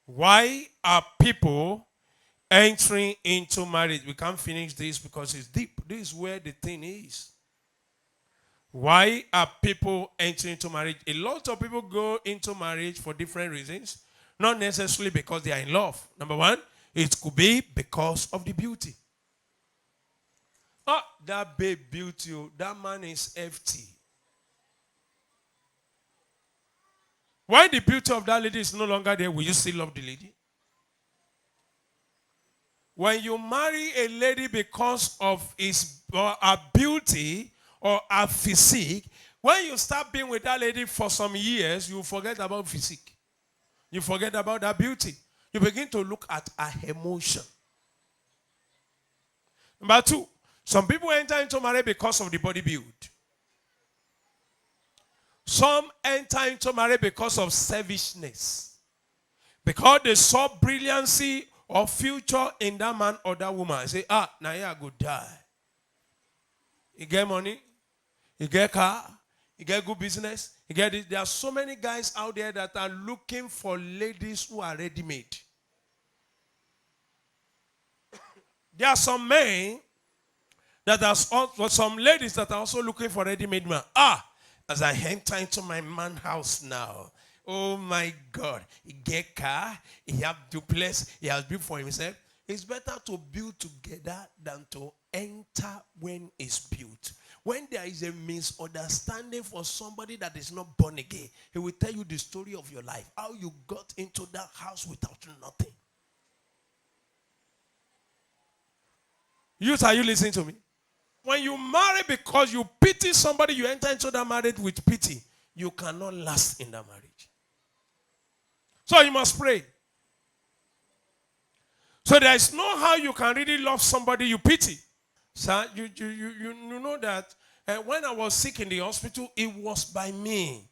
Why are people entering into marriage? We can't finish this because it's deep. This is where the thing is. Why are people entering into marriage? A lot of people go into marriage for different reasons. Not necessarily because they are in love. Number 1, it could be because of the beauty. Oh, that babe beauty, that man is FT. Why the beauty of that lady is no longer there, will you still love the lady? When you marry a lady because of her beauty or her physique, when you start being with that lady for some years, you forget about physique. You forget about that beauty. You begin to look at her emotion. Number 2, some people enter into marriage because of the body build. Some enter into marriage because of selfishness. Because they saw brilliancy or future in that man or that woman. I say, now I go die. You get money, you get car, you get good business, You get it? There are so many guys out there that are looking for ladies who are ready-made. There are some men that are some ladies that are also looking for ready-made man. As I enter into my man house now, oh my God, he get car, he have duplex, he has built for himself. It's better to build together than to enter when it's built. When there is a misunderstanding for somebody that is not born again, he will tell you the story of your life, how you got into that house without nothing. Youth, are you listening to me? When you marry because you pity somebody, you enter into that marriage with pity, you cannot last in that marriage. So you must pray. So there is no how you can really love somebody you pity. So you know that when I was sick in the hospital, it was by me.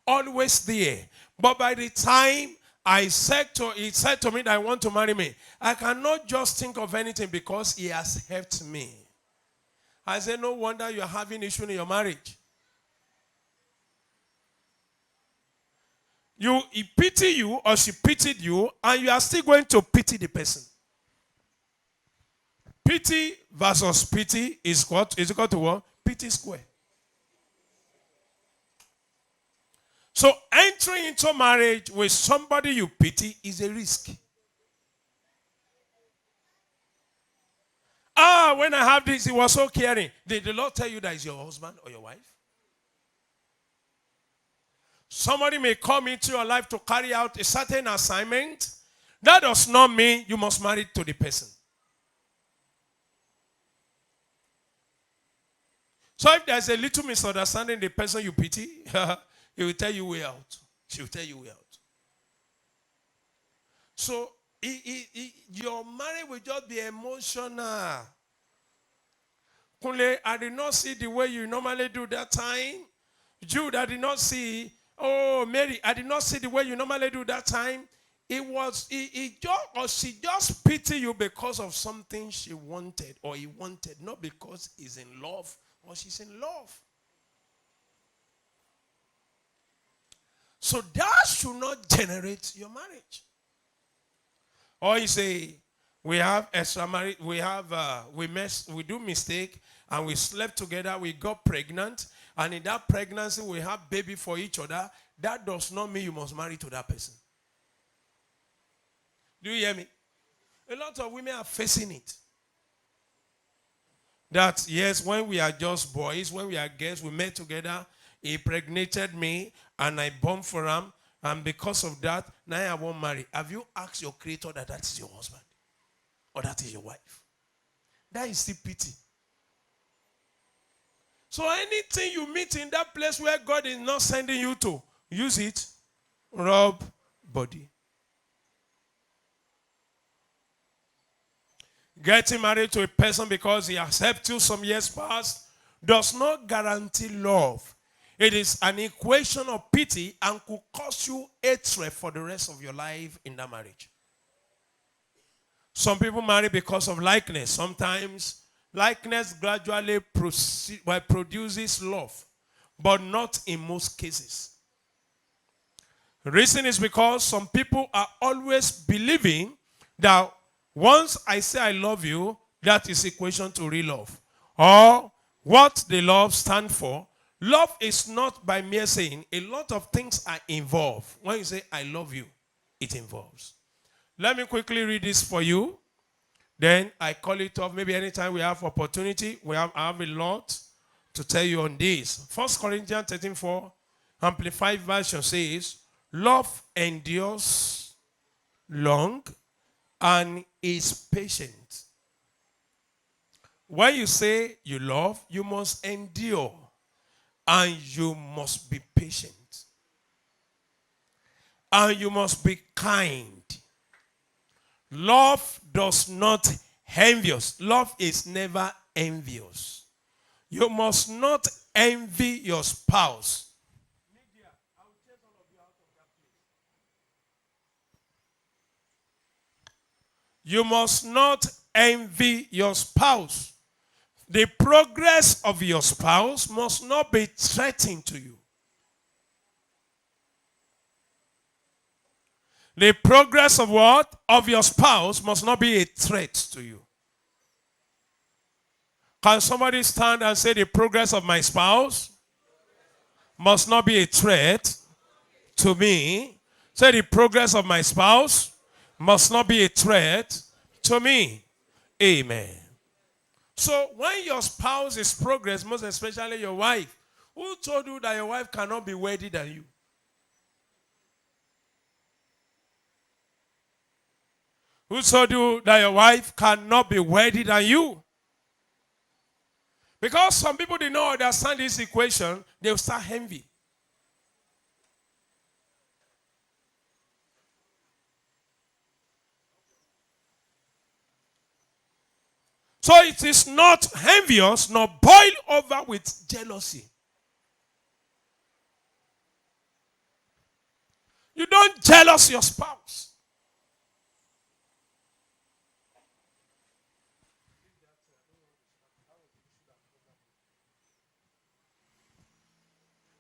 Always there. But by the time he said to me that I want to marry me, I cannot just think of anything because he has helped me. I said, no wonder you're having issue in your marriage. He pity you or she pitied you, and you are still going to pity the person. Pity versus pity is what? Is equal to what? Pity square. So entering into marriage with somebody you pity is a risk. When I have this, he was so caring. Did the Lord tell you that is your husband or your wife? Somebody may come into your life to carry out a certain assignment. That does not mean you must marry to the person. So if there's a little misunderstanding, the person you pity, he will tell you way out. She will tell you way out. So your marriage will just be emotional. Kunle, I did not see the way you normally do that time. Jude, I did not see. Oh, Mary, I did not see the way you normally do that time. She just pity you because of something she wanted or he wanted, not because he's in love or she's in love. So that should not generate your marriage. Or you say, we have extra marriage, we do mistake, and we slept together, we got pregnant, and in that pregnancy we have baby for each other. That does not mean you must marry to that person. Do you hear me? A lot of women are facing it. That yes, when we are just boys, when we are girls, we met together, he impregnated me, and I born for him, and because of that, now I won't marry. Have you asked your creator that is your husband? Or that is your wife? That is still pity. So anything you meet in that place where God is not sending you to, use it, rub body. Getting married to a person because he has helped you some years past does not guarantee love. It is an equation of pity and could cause you hatred for the rest of your life in that marriage. Some people marry because of likeness. Sometimes likeness gradually produces love, but not in most cases. The reason is because some people are always believing that once I say I love you, that is equation to real love. Or what the love stands for. Love is not by mere saying. A lot of things are involved. When you say I love you, it involves. Let me quickly read this for you. Then I call it off. Maybe anytime we have opportunity, I have a lot to tell you on this. 1 Corinthians 13:4, Amplified Version says, love endures long and is patient. When you say you love, you must endure and you must be patient. And you must be kind. Love does not envious. Love is never envious. You must not envy your spouse. Lydia, I will take all of you out of that place. You must not envy your spouse. The progress of your spouse must not be threatening to you. The progress of what? Of your spouse must not be a threat to you. Can somebody stand and say the progress of my spouse must not be a threat to me? Say the progress of my spouse must not be a threat to me. Amen. So when your spouse is progress, most especially your wife, who told you that your wife cannot be worthy than you? Who told you that your wife cannot be worthy than you? Because some people did not understand this equation, they will start envy. So it is not envious, nor boil over with jealousy. You don't jealous your spouse.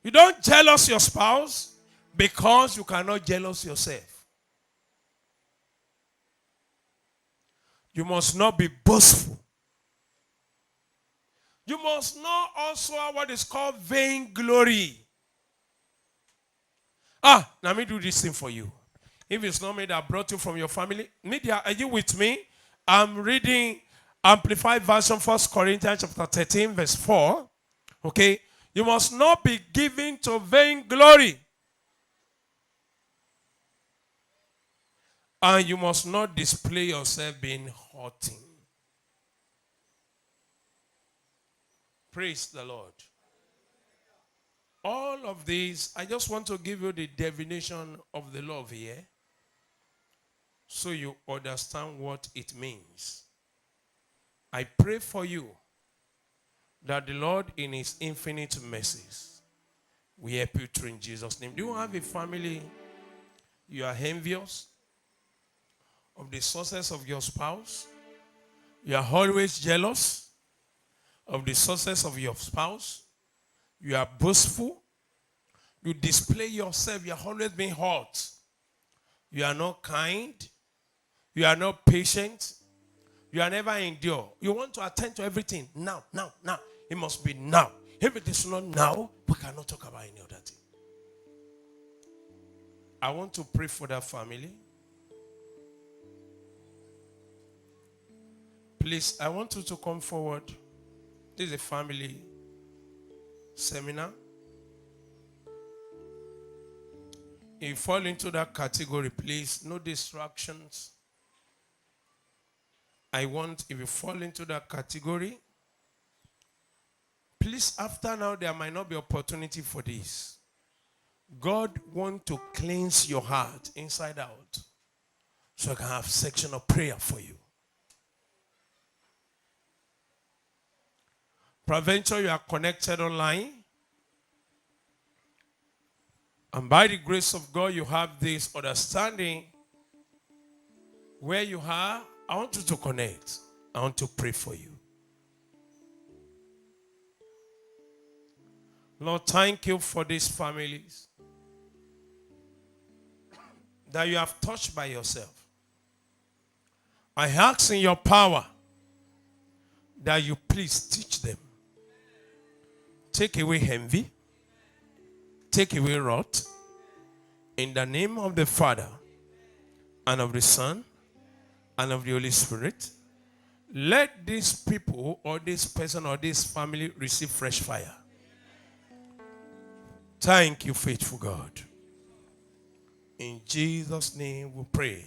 You don't jealous your spouse because you cannot jealous yourself. You must not be boastful. You must not also have what is called vainglory. Now me do this thing for you. If it's not me that brought you from your family, media, are you with me? I'm reading Amplified Version, 1 Corinthians chapter 13, verse 4. Okay? You must not be given to vainglory. And you must not display yourself being haughty. Praise the Lord. All of these, I just want to give you the definition of the love here so you understand what it means. I pray for you that the Lord in his infinite mercies will help you through in Jesus' name. Do you have a family you are envious of the success of your spouse? You are always jealous of the success of your spouse? You are boastful? You display yourself. You are always being hot. You are not kind. You are not patient. You are never endure. You want to attend to everything now. It must be now. If it is not now, we cannot talk about any other thing. I want to pray for that family. Please, I want you to come forward. This is a family seminar. If you fall into that category, please, no distractions. I want, if you fall into that category, please, after now, there might not be opportunity for this. God wants to cleanse your heart inside out so I can have section of prayer for you. Peradventure, you are connected online. And by the grace of God, you have this understanding where you are. I want you to connect. I want to pray for you. Lord, thank you for these families that you have touched by yourself. I ask in your power that you please teach them. Take away envy. Take away wrath. In the name of the Father, and of the Son, and of the Holy Spirit, let these people, or this person, or this family receive fresh fire. Thank you, faithful God. In Jesus' name we pray.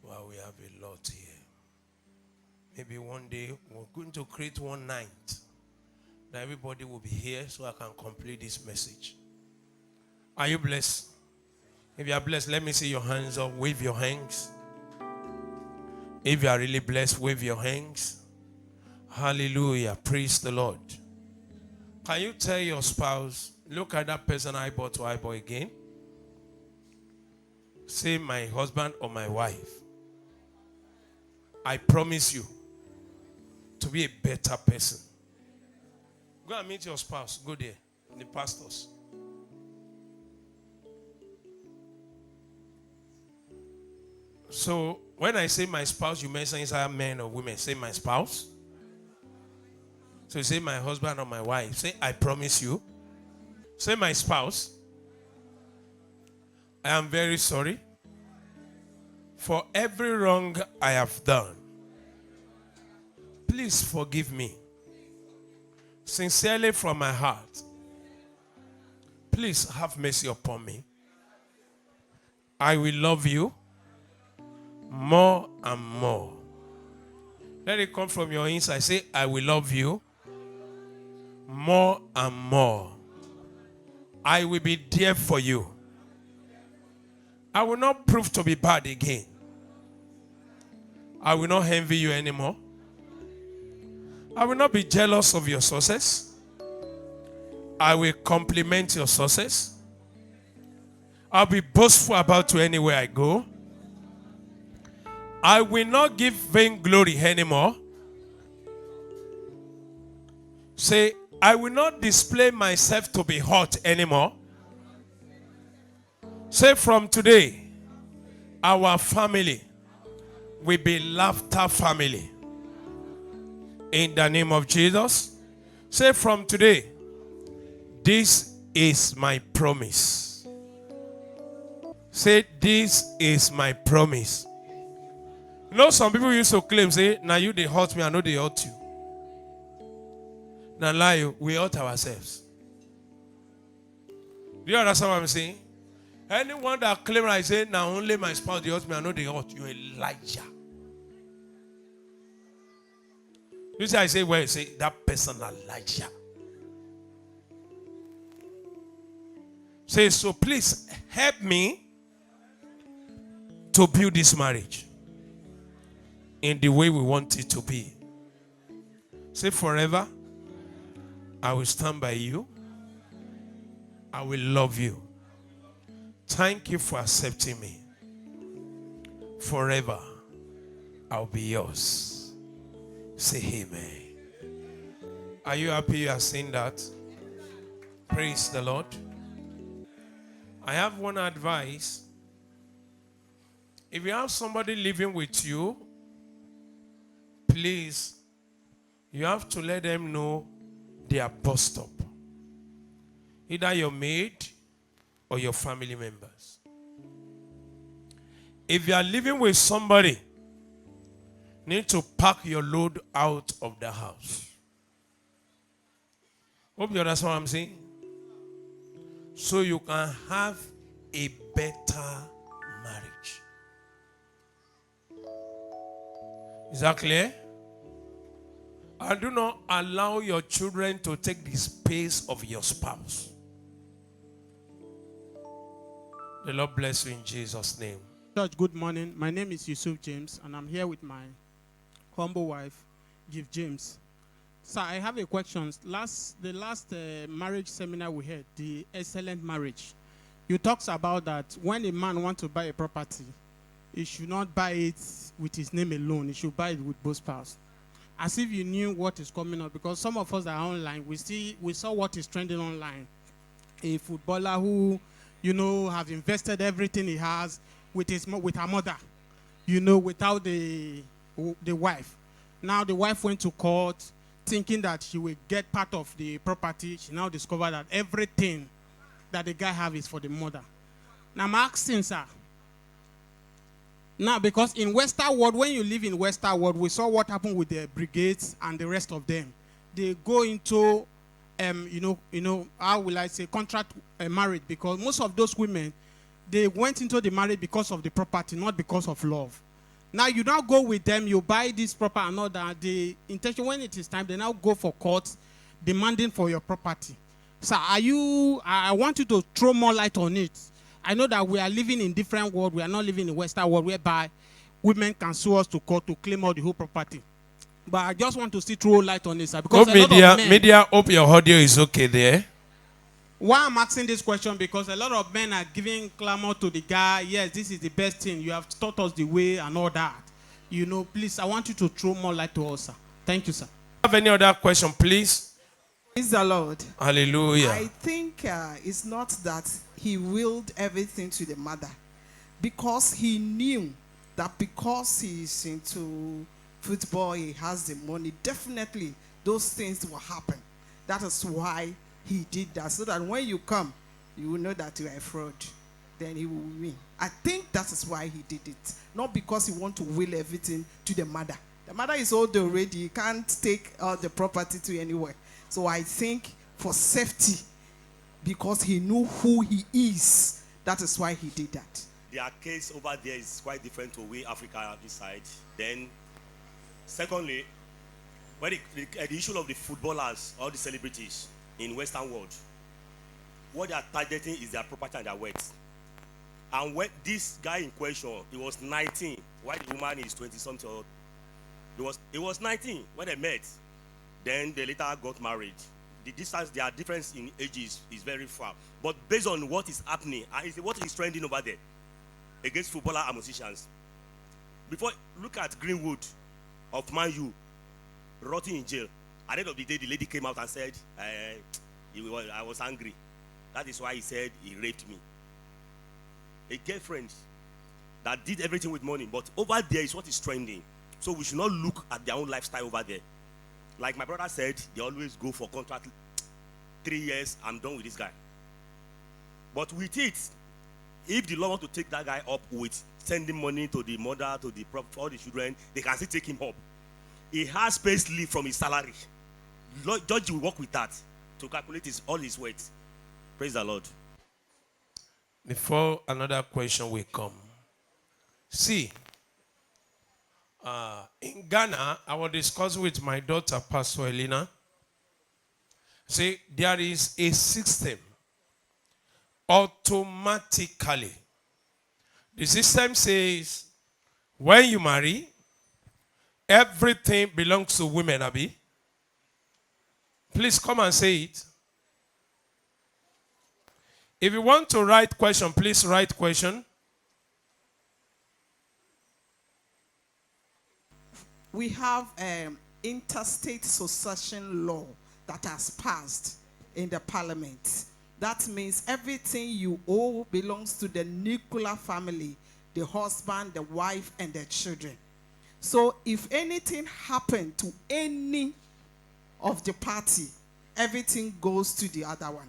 Well, we have a lot here. Maybe one day we're going to create one night that everybody will be here so I can complete this message. Are you blessed? If you are blessed, let me see your hands up. Wave your hands. If you are really blessed, wave your hands. Hallelujah. Praise the Lord. Can you tell your spouse, look at that person eyeball to eyeball again? Say, my husband or my wife, I promise you to be a better person. Go and meet your spouse. Go there. The pastors. So when I say my spouse, you mention is either men or women. Say my spouse. So you say my husband or my wife. Say I promise you. Say my spouse. I am very sorry for every wrong I have done. Please forgive me. Sincerely from my heart. Please have mercy upon me. I will love you more and more. Let it come from your inside. Say, I will love you more and more. I will be there for you. I will not prove to be bad again. I will not envy you anymore. I will not be jealous of your success. I will compliment your success. I'll be boastful about you anywhere I go. I will not give vainglory anymore. Say, I will not display myself to be hot anymore. Say, from today, our family will be laughter family. In the name of Jesus. Say, from today, this is my promise. Say, this is my promise. You know, some people used to claim, say, now you they hurt me, I know they hurt you. Now lie, we hurt ourselves. Do you understand what I'm saying? Anyone that claim I say, now only my spouse they hurt me, I know they hurt you, a liar. You see, I say, well, say that person a liar. Say, so please help me to build this marriage in the way we want it to be. Say, forever, I will stand by you. I will love you. Thank you for accepting me. Forever, I'll be yours. Say amen. Are you happy you are saying that? Praise the Lord. I have one advice. If you have somebody living with you, please, you have to let them know their bus stop. Either your maid or your family members. If you are living with somebody, you need to pack your load out of the house. Hope you understand what I'm saying. So you can have a better marriage. Is that clear? And do not allow your children to take the space of your spouse. The Lord bless you in Jesus' name. Church, good morning. My name is Yusuf James, and I'm here with my humble wife, Give James. Sir, I have a question. The last marriage seminar we had, the excellent marriage, you talked about that when a man wants to buy a property, he should not buy it with his name alone. He should buy it with both spouses. As if you knew what is coming up, because some of us that are online, we saw what is trending online. A footballer who, have invested everything he has with her mother, without the wife. Now the wife went to court thinking that she will get part of the property. She now discovered that everything that the guy have is for the mother. Now I'm asking, sir. Now, because in Western world, when you live in Western world, we saw what happened with the brigades and the rest of them. They go into, how will I say, contract marriage, because most of those women, they went into the marriage because of the property, not because of love. Now you now go with them, you buy this property and all that. The intention, when it is time, they now go for court, demanding for your property. So I want you to throw more light on it. I know that we are living in different world. We are not living in Western world whereby women can sue us to court to claim all the whole property. But I just want to see throw light on this, sir, because media, hope your audio is okay there. Why I'm asking this question, because a lot of men are giving clamor to the guy. Yes, this is the best thing. You have taught us the way and all that. Please, I want you to throw more light to us, sir. Thank you, sir. Have any other question, please? Praise the Lord. Hallelujah. I think it's not that he willed everything to the mother, because he knew that because he's into football, he has the money, definitely those things will happen. That is why he did that, so that when you come, you will know that you are a fraud. Then he will win. I think that is why he did it. Not because he want to will everything to the mother. The mother is old already. He can't take all the property to anywhere. So I think for safety, because he knew who he is, that is why he did that. Their case over there is quite different to where Africa this side. Then, secondly, when the issue of the footballers or the celebrities in Western world, what they are targeting is their property and their wealth. And when this guy in question, he was 19, while the woman is 20-something. He was 19 when they met. Then they later got married. The distance, their difference in ages is very far. But based on what is happening, and what is trending over there against footballers and musicians. Before, look at Greenwood of Man U, rotting in jail. At the end of the day, the lady came out and said, I was angry. That is why he said he raped me. A girlfriend that did everything with money, but over there is what is trending. So we should not look at their own lifestyle over there. Like my brother said, they always go for contract. 3 years, I'm done with this guy. But with it, if the law want to take that guy up with sending money to the mother, to the all the children, they can still take him up. He has space leave from his salary. Judge will work with that to calculate all his weight. Praise the Lord. Before another question will come. See, in Ghana, I was discussing with my daughter, Pastor Elena. See, there is a system automatically. The system says, when you marry, everything belongs to women, Abi. Please come and say it. If you want to write question, please write question. We have interstate succession law that has passed in the parliament. That means everything you owe belongs to the nuclear family, the husband, the wife, and the children. So if anything happened to any of the party, everything goes to the other one.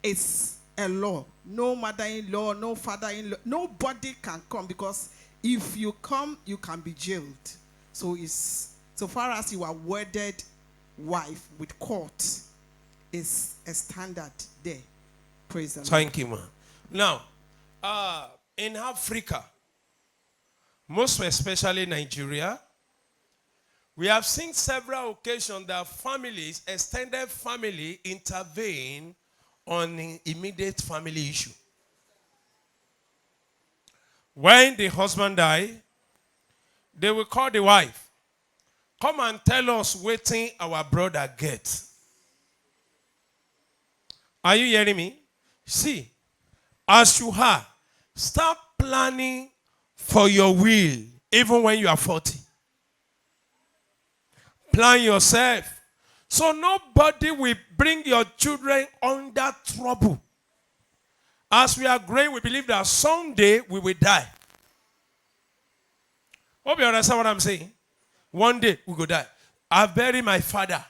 It's a law. No mother-in-law, no father-in-law, nobody can come, because if you come, you can be jailed. So it's, so far as you are wedded wife with court, is a standard there. Praise the Lord. Thank you, man. Now, in Africa, most especially Nigeria, we have seen several occasions that families, extended family, intervene on an immediate family issue. When the husband dies, they will call the wife. Come and tell us what thing our brother gets. Are you hearing me? See, as you are, start planning for your will, even when you are 40. Plan yourself. So nobody will bring your children under trouble. As we are growing, we believe that someday we will die. Hope you understand what I'm saying. One day we will die. I buried my father.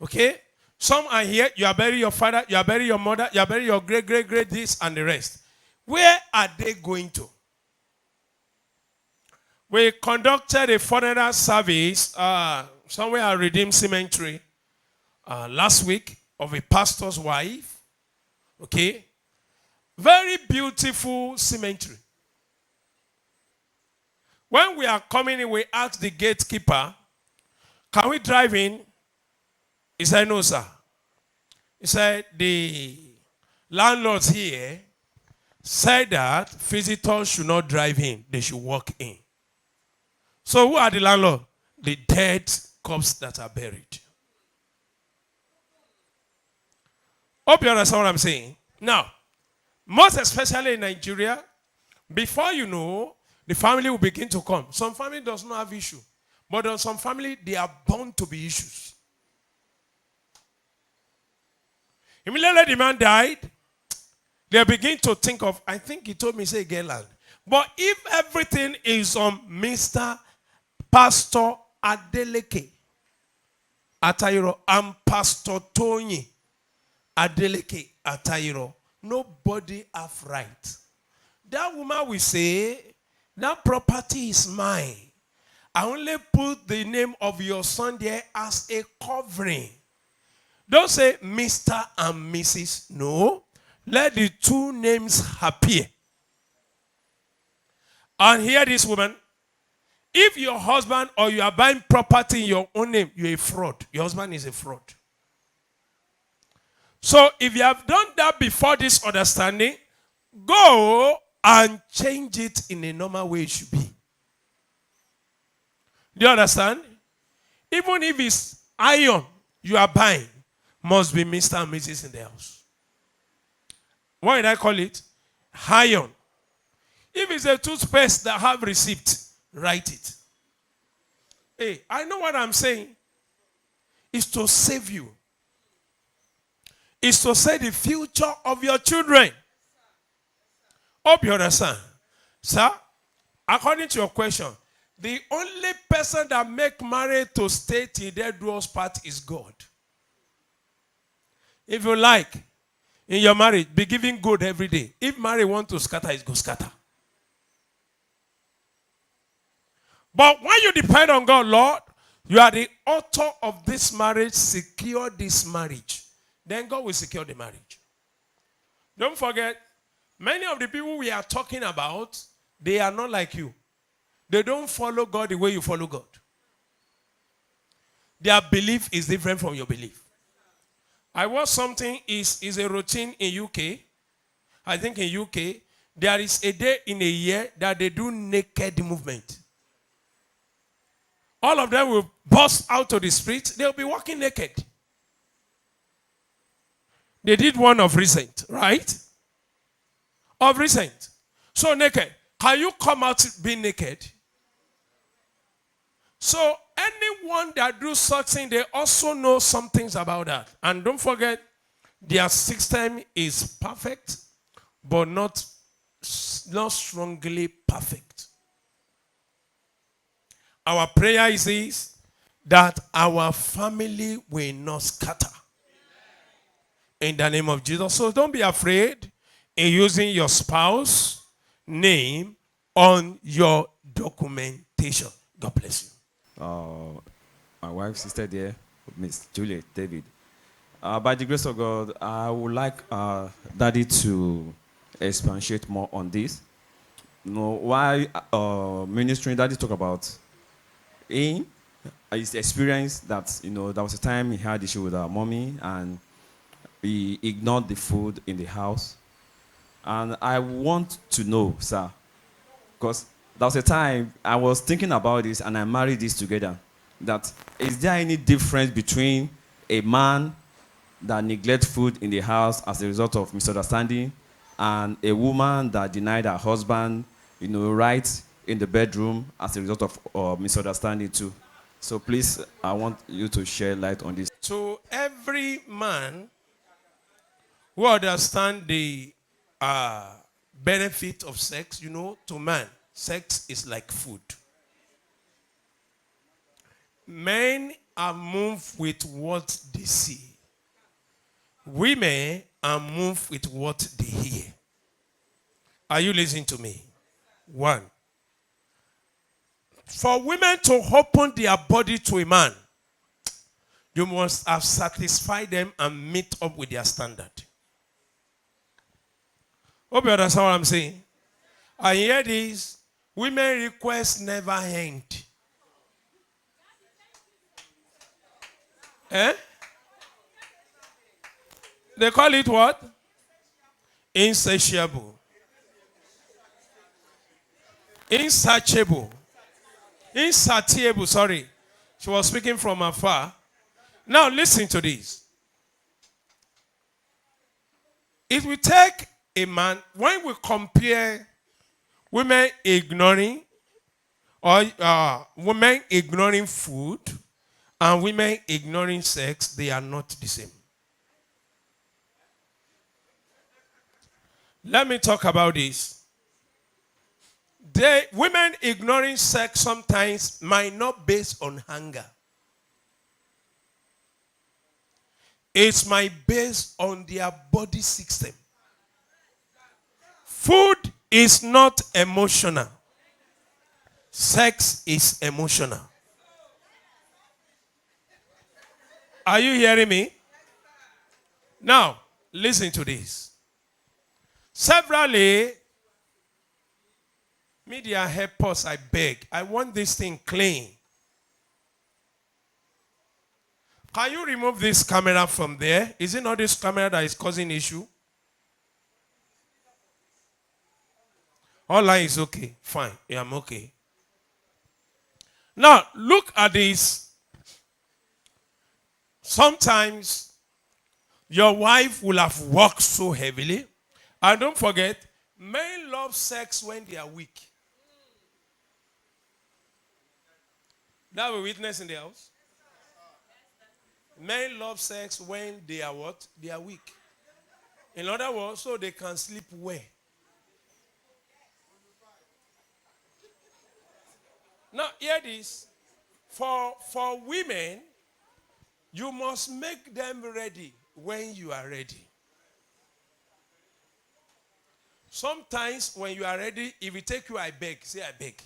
Okay? Some are here, you are burying your father, you are burying your mother, you are burying your great, this and the rest. Where are they going to? We conducted a funeral service somewhere at Redeemed Cemetery last week of a pastor's wife. Okay? Very beautiful cemetery. When we are coming in, we asked the gatekeeper, can we drive in? He said, no, sir. He said, the landlords here said that visitors should not drive in. They should walk in. So who are the landlords? The dead corpses that are buried. Hope you understand what I'm saying. Now, most especially in Nigeria, before you know, the family will begin to come. Some family does not have issue. But in some family, they are bound to be issues. Immediately the man died, they begin to think of, I think he told me, say, Gayland, But if everything is on Mr. Pastor Adeleke, Atayero, and Pastor Tony Adeleke, Atayero, nobody have right. That woman will say, that property is mine. I only put the name of your son there as a covering. Don't say Mr. and Mrs. No. Let the two names appear. And hear this, woman. If your husband or you are buying property in your own name, you're a fraud. Your husband is a fraud. So if you have done that before this understanding, go and change it in a normal way it should be. Do you understand? Even if it's iron you are buying, must be Mr. and Mrs. in the house. What did I call it? Iron. If it's a toothpaste that have receipt, write it. Hey, I know what I'm saying. It's to save you. It's to save the future of your children. Hope you understand. Sir, according to your question, the only person that make marriage to stay till death do us part is God. If you like, in your marriage, be giving good every day. If marriage want to scatter, it go scatter. But when you depend on God, Lord, you are the author of this marriage, secure this marriage. Then God will secure the marriage. Don't forget, many of the people we are talking about, they are not like you. They don't follow God the way you follow God. Their belief is different from your belief. I watched something is a routine in UK. I think in UK, there is a day in a year that they do naked movement. All of them will burst out to the street. They'll be walking naked. They did one of recent, right? Of recent. So naked. Can you come out being naked? So anyone that do such thing, they also know some things about that. And don't forget, their system is perfect, but not strongly perfect. Our prayer is this, that our family will not scatter. In the name of Jesus. So don't be afraid in using your spouse name on your documentation. God bless you. My wife's sister there, Miss Juliet David. By the grace of God, I would like Daddy to expatiate more on this. You know, why ministering, Daddy talk about his experience that, you know, there was a time he had issue with our mommy and he ignored the food in the house. And I want to know, sir, because there was a time I was thinking about this and I married this together, that is there any difference between a man that neglects food in the house as a result of misunderstanding and a woman that denied her husband, you know, right in the bedroom as a result of misunderstanding too? So please, I want you to share light on this. To every man who understands the benefit of sex, you know, to man, sex is like food. Men are moved with what they see. Women are moved with what they hear. Are you listening to me? One. For women to open their body to a man, you must have satisfied them and meet up with their standard. Hope you understand what I'm saying. And hear this, women requests never end. Eh? They call it what? Insatiable. Insatiable. Insatiable, sorry. She was speaking from afar. Now listen to this. If we take a man, when we compare women ignoring or women ignoring food and women ignoring sex, they are not the same. Let me talk about this. women ignoring sex sometimes might not based on hunger. It's my based on their body system. Food is not emotional. Sex is emotional. Are you hearing me? Now, listen to this. Severally, media help us, I beg. I want this thing clean. Can you remove this camera from there? Is it not this camera that is causing issue? Online is okay. Fine. Yeah, I'm okay. Now, look at this. Sometimes your wife will have worked so heavily. And don't forget, men love sex when they are weak. That we witness in the house. Men love sex when they are what? They are weak. In other words, so they can sleep well. Now, hear this. For women, you must make them ready when you are ready. Sometimes when you are ready, if it take you, I beg. Say, I beg.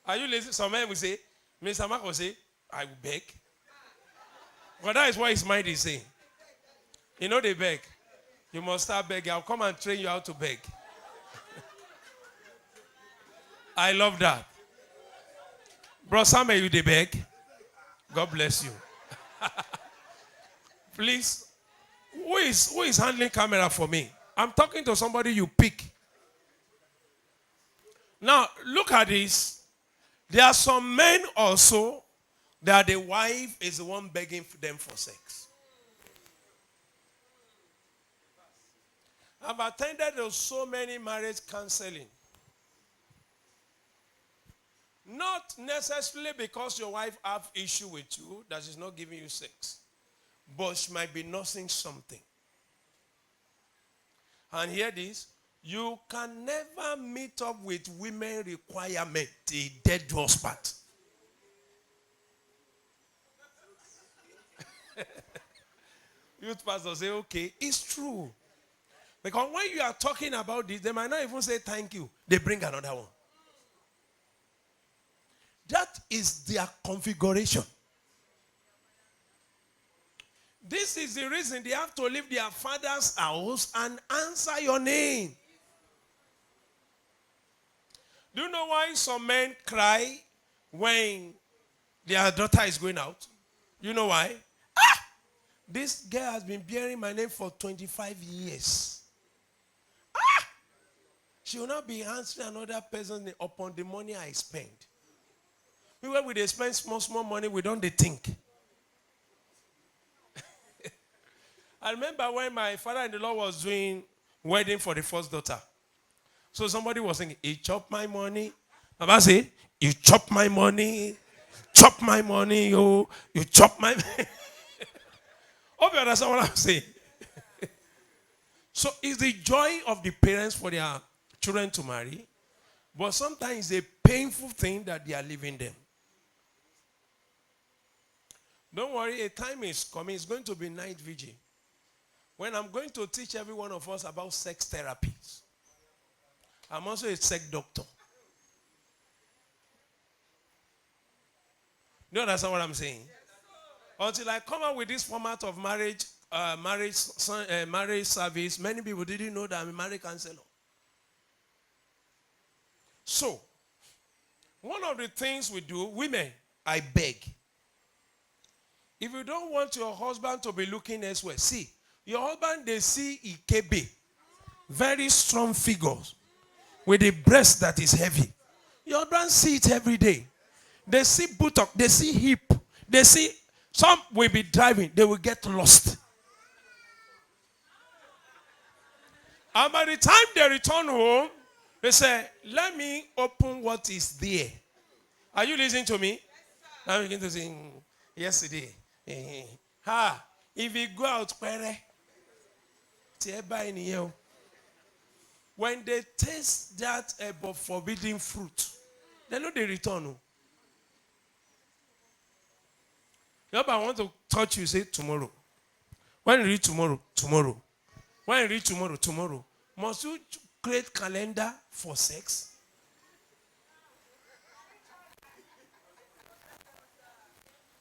Are you listening? Some men will say, Mr. Mark will say, I will beg. But that is what his mind is saying. You know they beg. You must start begging. I'll come and train you how to beg. I love that. Bro Samuel, you they beg. God bless you. Please. Who is handling camera for me? I'm talking to somebody you pick. Now, look at this. There are some men also that the wife is the one begging them for sex. I've attended so many marriage counseling. Not necessarily because your wife have issue with you that she's not giving you sex. But she might be nursing something. And hear this. You can never meet up with women requirement a dead husband. Youth pastor say, okay, it's true. Because when you are talking about this, they might not even say thank you. They bring another one. That is their configuration. This is the reason they have to leave their father's house and answer your name. Do you know why some men cry when their daughter is going out? You know why? This girl has been bearing my name for 25 years. She will not be answering another person's name upon the money I spend. When we spend small money, we don't think. I remember when my father-in-law was doing wedding for the first daughter. So somebody was saying, he chopped my money. Baba say, you chop my money. Chop my money, you chop my money. Hope you understand what I'm saying. So it's the joy of the parents for their children to marry. But sometimes it's a painful thing that they are leaving them. Don't worry, a time is coming. It's going to be night vigil. When I'm going to teach every one of us about sex therapies. I'm also a sex doctor. Do you understand what I'm saying? Until I come up with this format of marriage service, many people didn't know that I'm a marriage counselor. So, one of the things we do, women, I beg. If you don't want your husband to be looking elsewhere, see, your husband, they see Ikebe, very strong figures, with a breast that is heavy. Your husband see it every day. They see buttock, they see hip, they see, some will be driving, they will get lost. And by the time they return home, they say, let me open what is there. Are you listening to me? I begin to sing yesterday. If you go out, When they taste that forbidden fruit, they know they return. Oh. If I want to touch you, say tomorrow. When you read tomorrow, tomorrow. When you read tomorrow, tomorrow. Must you create calendar for sex?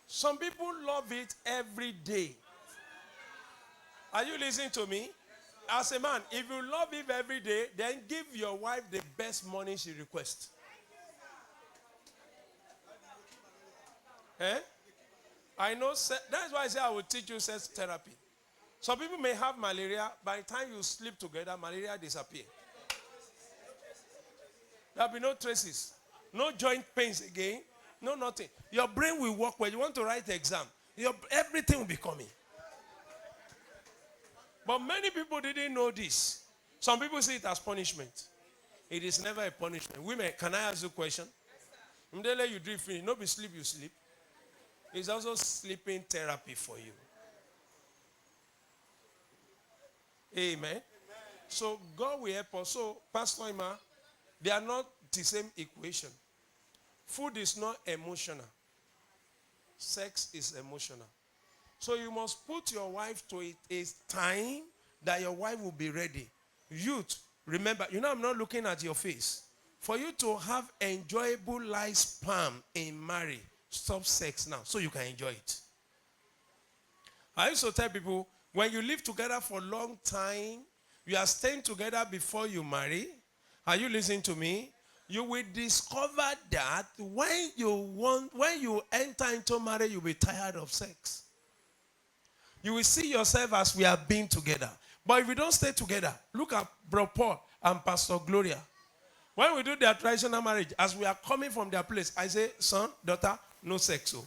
Some people love it every day. Are you listening to me? As a man, if you love it every day, then give your wife the best money she requests. Eh? I know. That's why I say I will teach you sex therapy. Some people may have malaria. By the time you sleep together, malaria disappear. There'll be no traces. No joint pains again. No nothing. Your brain will work when you want to write the exam. Everything will be coming. But many people didn't know this. Some people see it as punishment. It is never a punishment. Women, can I ask you a question? They let you drift in. No be sleep, you sleep. It's also sleeping therapy for you. Amen. So God will help us. So, Pastor Ima, they are not the same equation. Food is not emotional. Sex is emotional. So you must put your wife to a time that your wife will be ready. Youth, remember, I'm not looking at your face. For you to have enjoyable lifespan in marriage, stop sex now so you can enjoy it. I used to tell people, when you live together for a long time, you are staying together before you marry. Are you listening to me? You will discover that when you enter into marriage, you'll be tired of sex. You will see yourself as we have been together. But if we don't stay together, look at Bro Paul and Pastor Gloria. When we do their traditional marriage, as we are coming from their place, I say, son, daughter, no sex. So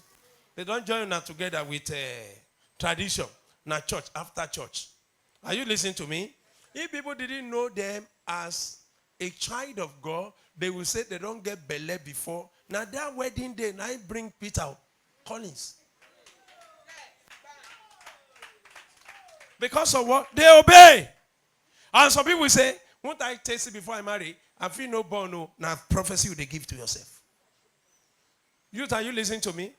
they don't join us together with tradition, not church, after church. Are you listening to me? If people didn't know them as a child of God, they will say they don't get belly before. Now that wedding day, now I bring Peter Collins. Because of what? They obey. And some people say, won't I taste it before I marry? I feel no born, no. Now prophecy they give to yourself. Youth, are you listening to me?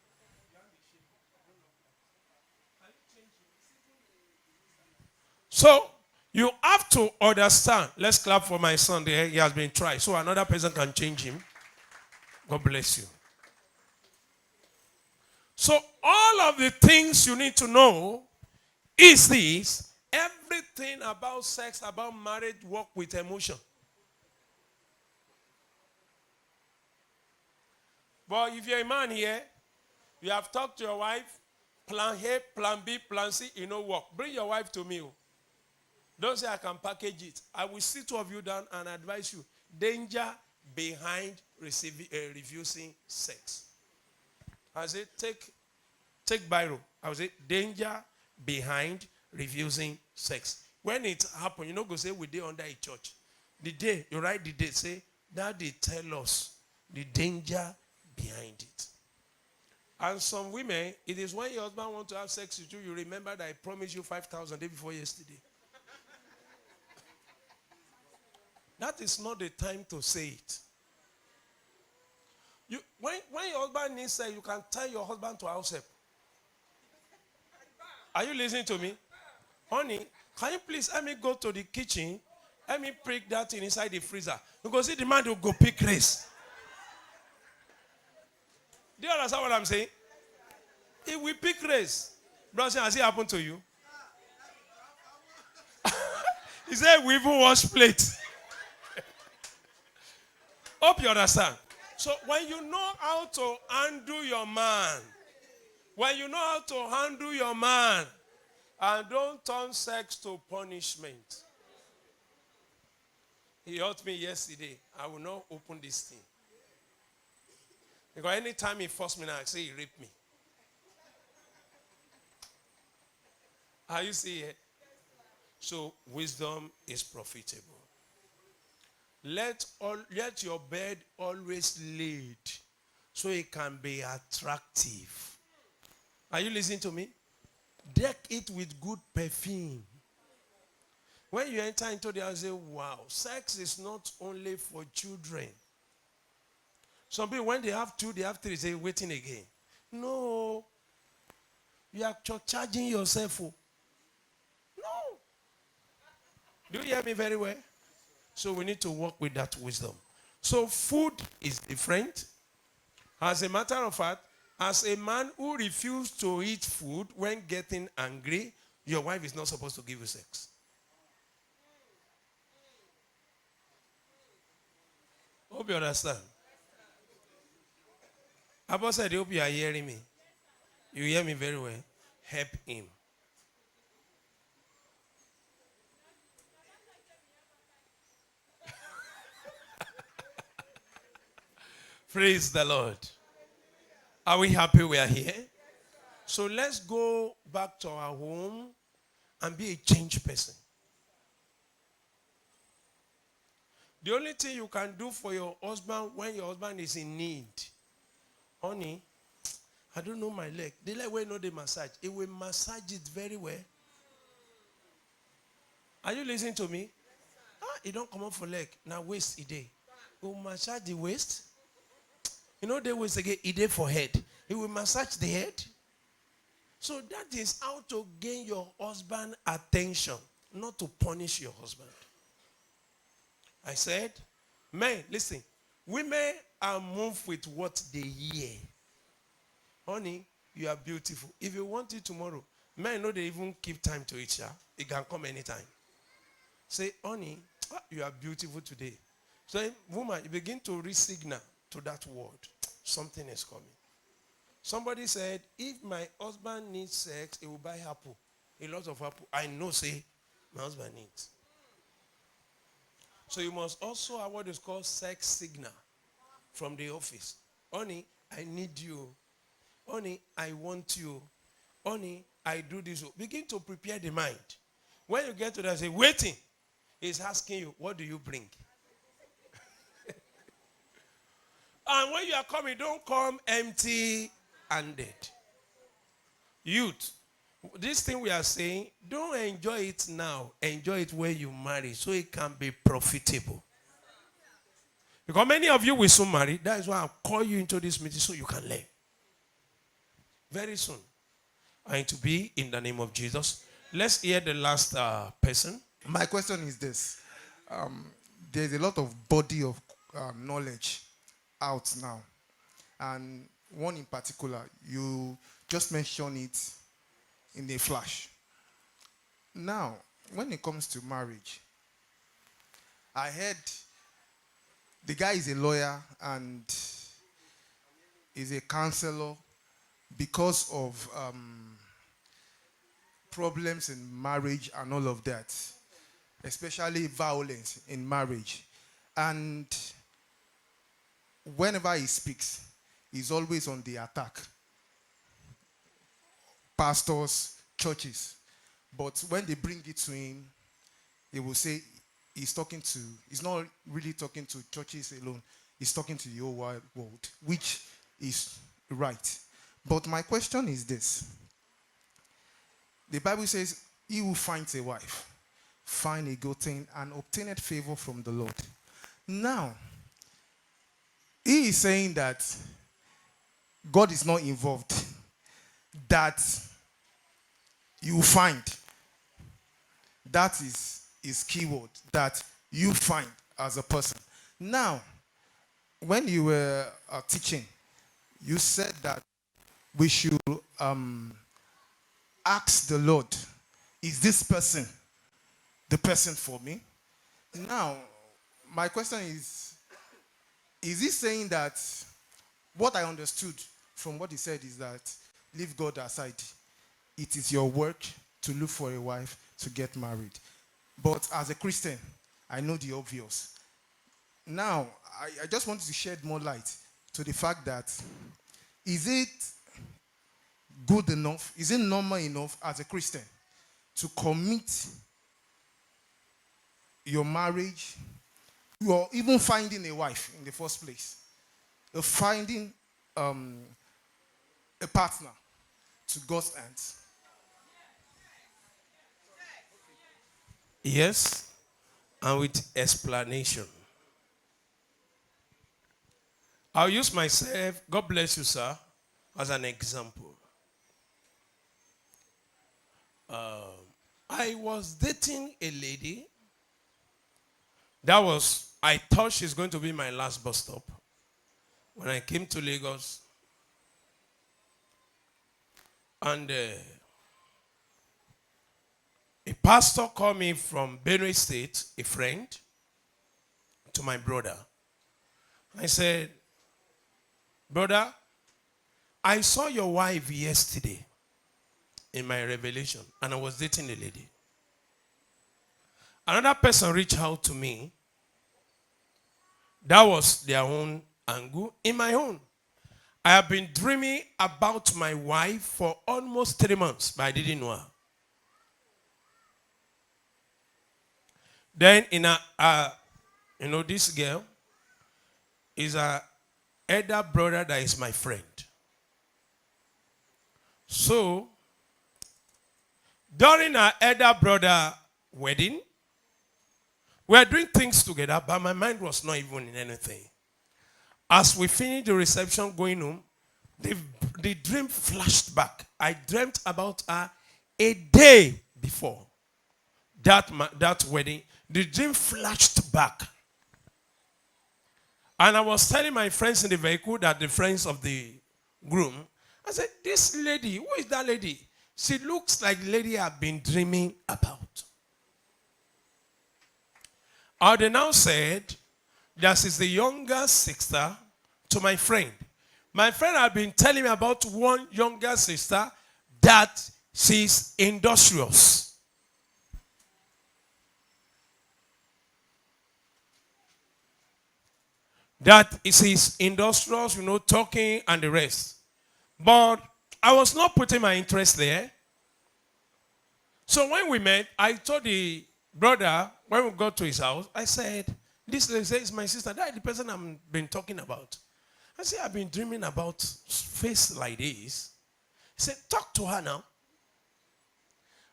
So, you have to understand. Let's clap for my son there. He has been tried. So another person can change him. God bless you. So all of the things you need to know is this. Everything about sex, about marriage, work with emotion. But if you're a man here, you have talked to your wife, plan A, plan B, plan C, work. Bring your wife to me. Don't say I can package it. I will sit two of you down and advise you. Danger behind refusing sex. I say, take Biro. I will say, danger behind refusing sex. When it happens, go say, we did under a church. The day, you write the date, say, Daddy tell us the danger behind it. And some women, it is when your husband wants to have sex with you, you remember that I promised you 5,000 day before yesterday. That is not the time to say it. When your husband needs sex, you can tell your husband to house help. Are you listening to me? Honey, can you please let me go to the kitchen? Let me prick that thing inside the freezer. Because see, the man will go pick race. Do you understand what I'm saying? He will pick race. Brother, has it happened to you? He said, we even wash plates. Hope you understand. So when you know how to handle your man, and don't turn sex to punishment. He hurt me yesterday. I will not open this thing. Because anytime he forced me now, I say he raped me. Are you seeing it? So wisdom is profitable. Let your bed always laid so it can be attractive. Are you listening to me? Deck it with good perfume. When you enter into the house, you say, wow, sex is not only for children. Some people, when they have 2, they have 3, they say, waiting again. No. You are charging yourself. Oh. No. Do you hear me very well? So we need to work with that wisdom. So food is different. As a matter of fact, as a man who refused to eat food when getting angry, your wife is not supposed to give you sex. Hope you understand. Abba said, I hope you are hearing me. You hear me very well. Help him. Praise the Lord. Are we happy we are here? So let's go back to our home and be a changed person. The only thing you can do for your husband when your husband is in need, honey, I don't know my leg. The leg will know the massage. It will massage it very well. Are you listening to me? It don't come up for leg. Now waist a day. It will massage the waist. You know the waist again, a day for head. It will massage the head. So that is how to gain your husband's attention, not to punish your husband. I said, men, listen, women are moved with what they hear. Honey, you are beautiful. If you want it tomorrow, men know they even keep time to each other. It can come anytime. Say, honey, you are beautiful today. So, woman, you begin to re-signal to that word. Something is coming. Somebody said, if my husband needs sex, he will buy apple. A lot of apple. I know, say, my husband needs. So you must also have what is called sex signal from the office. Honey, I need you. Honey, I want you. Honey, I do this. Begin to prepare the mind. When you get to that, say, waiting. He's asking you, what do you bring? And when you are coming, don't come empty-handed. Youth, this thing we are saying, don't enjoy it now. Enjoy it when you marry so it can be profitable. Because many of you will soon marry. That is why I'll call you into this meeting so you can learn. Very soon. And to be in the name of Jesus. Let's hear the last person. My question is this. There's a lot of body of knowledge out now. And one in particular, you just mentioned it in a flash. Now, when it comes to marriage, I heard the guy is a lawyer and is a counselor because of problems in marriage and all of that, especially violence in marriage. And whenever he speaks, he's always on the attack. Pastors, churches. But when they bring it to him, he will say he's not really talking to churches alone. He's talking to the whole wide world, which is right. But my question is this. The Bible says, he who finds a wife, find a good thing and obtaineth favor from the Lord. Now, he is saying that God is not involved. That you find. That is his keyword. That you find as a person. Now, when you were teaching, you said that we should ask the Lord, is this person the person for me? Now, my question is he saying that what I understood from what he said is that leave God aside. It is your work to look for a wife to get married. But as a Christian, I know the obvious. Now, I just wanted to shed more light to the fact that is it good enough, is it normal enough as a Christian to commit your marriage or even finding a wife in the first place, finding a partner to God's hands? Yes, and with explanation. I'll use myself, God bless you, sir, as an example. I was dating a lady. I thought she's going to be my last bus stop. When I came to Lagos, and a pastor called me from Benue State, a friend, to my brother. I said, brother, I saw your wife yesterday in my revelation, and I was dating a lady. Another person reached out to me. That was their own angle. In my own, I have been dreaming about my wife for almost 3 months, but I didn't know her. Then this girl is a elder brother that is my friend. So during our elder brother wedding, we were doing things together, but my mind was not even in anything. As we finished the reception going home, the dream flashed back. I dreamt about her a day before that wedding. The dream flashed back. And I was telling my friends in the vehicle, that the friends of the groom, I said, this lady, who is that lady? She looks like the lady I've been dreaming about. They now said that she's the younger sister to my friend. My friend had been telling me about one younger sister that she's industrious. That she's industrious, talking and the rest. But I was not putting my interest there. So when we met, I told the brother, when we got to his house, I said, this lady is my sister. That is the person I've been talking about. I said, I've been dreaming about face like this. He said, talk to her now.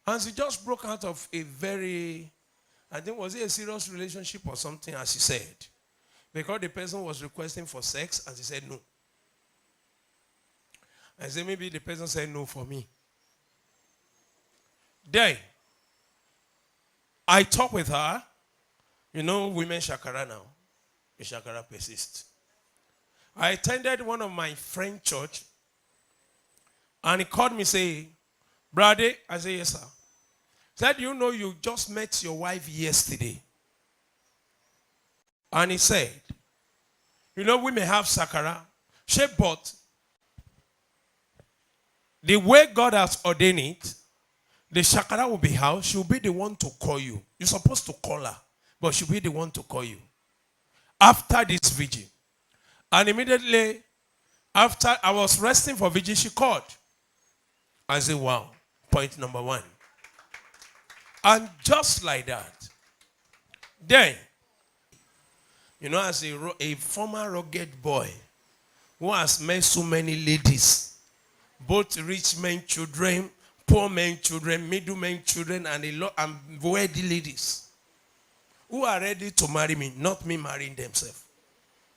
And she just broke out of a very, I think, was it a serious relationship or something, as she said. Because the person was requesting for sex, and she said no. I said, maybe the person said no for me. Then, I talked with her. Women shakara now. The shakara persists. I attended one of my friend church, and he called me, say, brother, I said, yes, sir. He said, you just met your wife yesterday. And he said, we may have shakara, but the way God has ordained it, the shakara will be how? She'll be the one to call you. You're supposed to call her, but she'll be the one to call you. After this vigil. And immediately, after I was resting for vigil, she called. I said, wow, point number one. And just like that, then, as a former rugged boy who has met so many ladies, both rich men, children, poor men, children, middle men, children, and wealthy ladies who are ready to marry me, not me marrying themselves.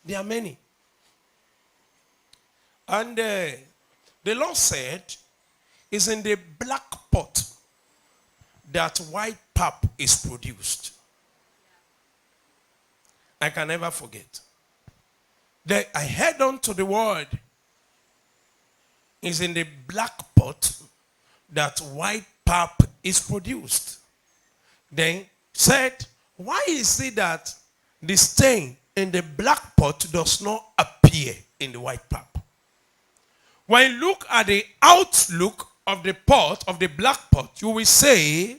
There are many. And the Lord said, it's in the black pot that white pap is produced. I can never forget. Then I head on to the word. It's in the black pot that white pap is produced. Then said, why is it that the stain in the black pot does not appear in the white pap? When you look at the outlook of the pot, of the black pot, you will say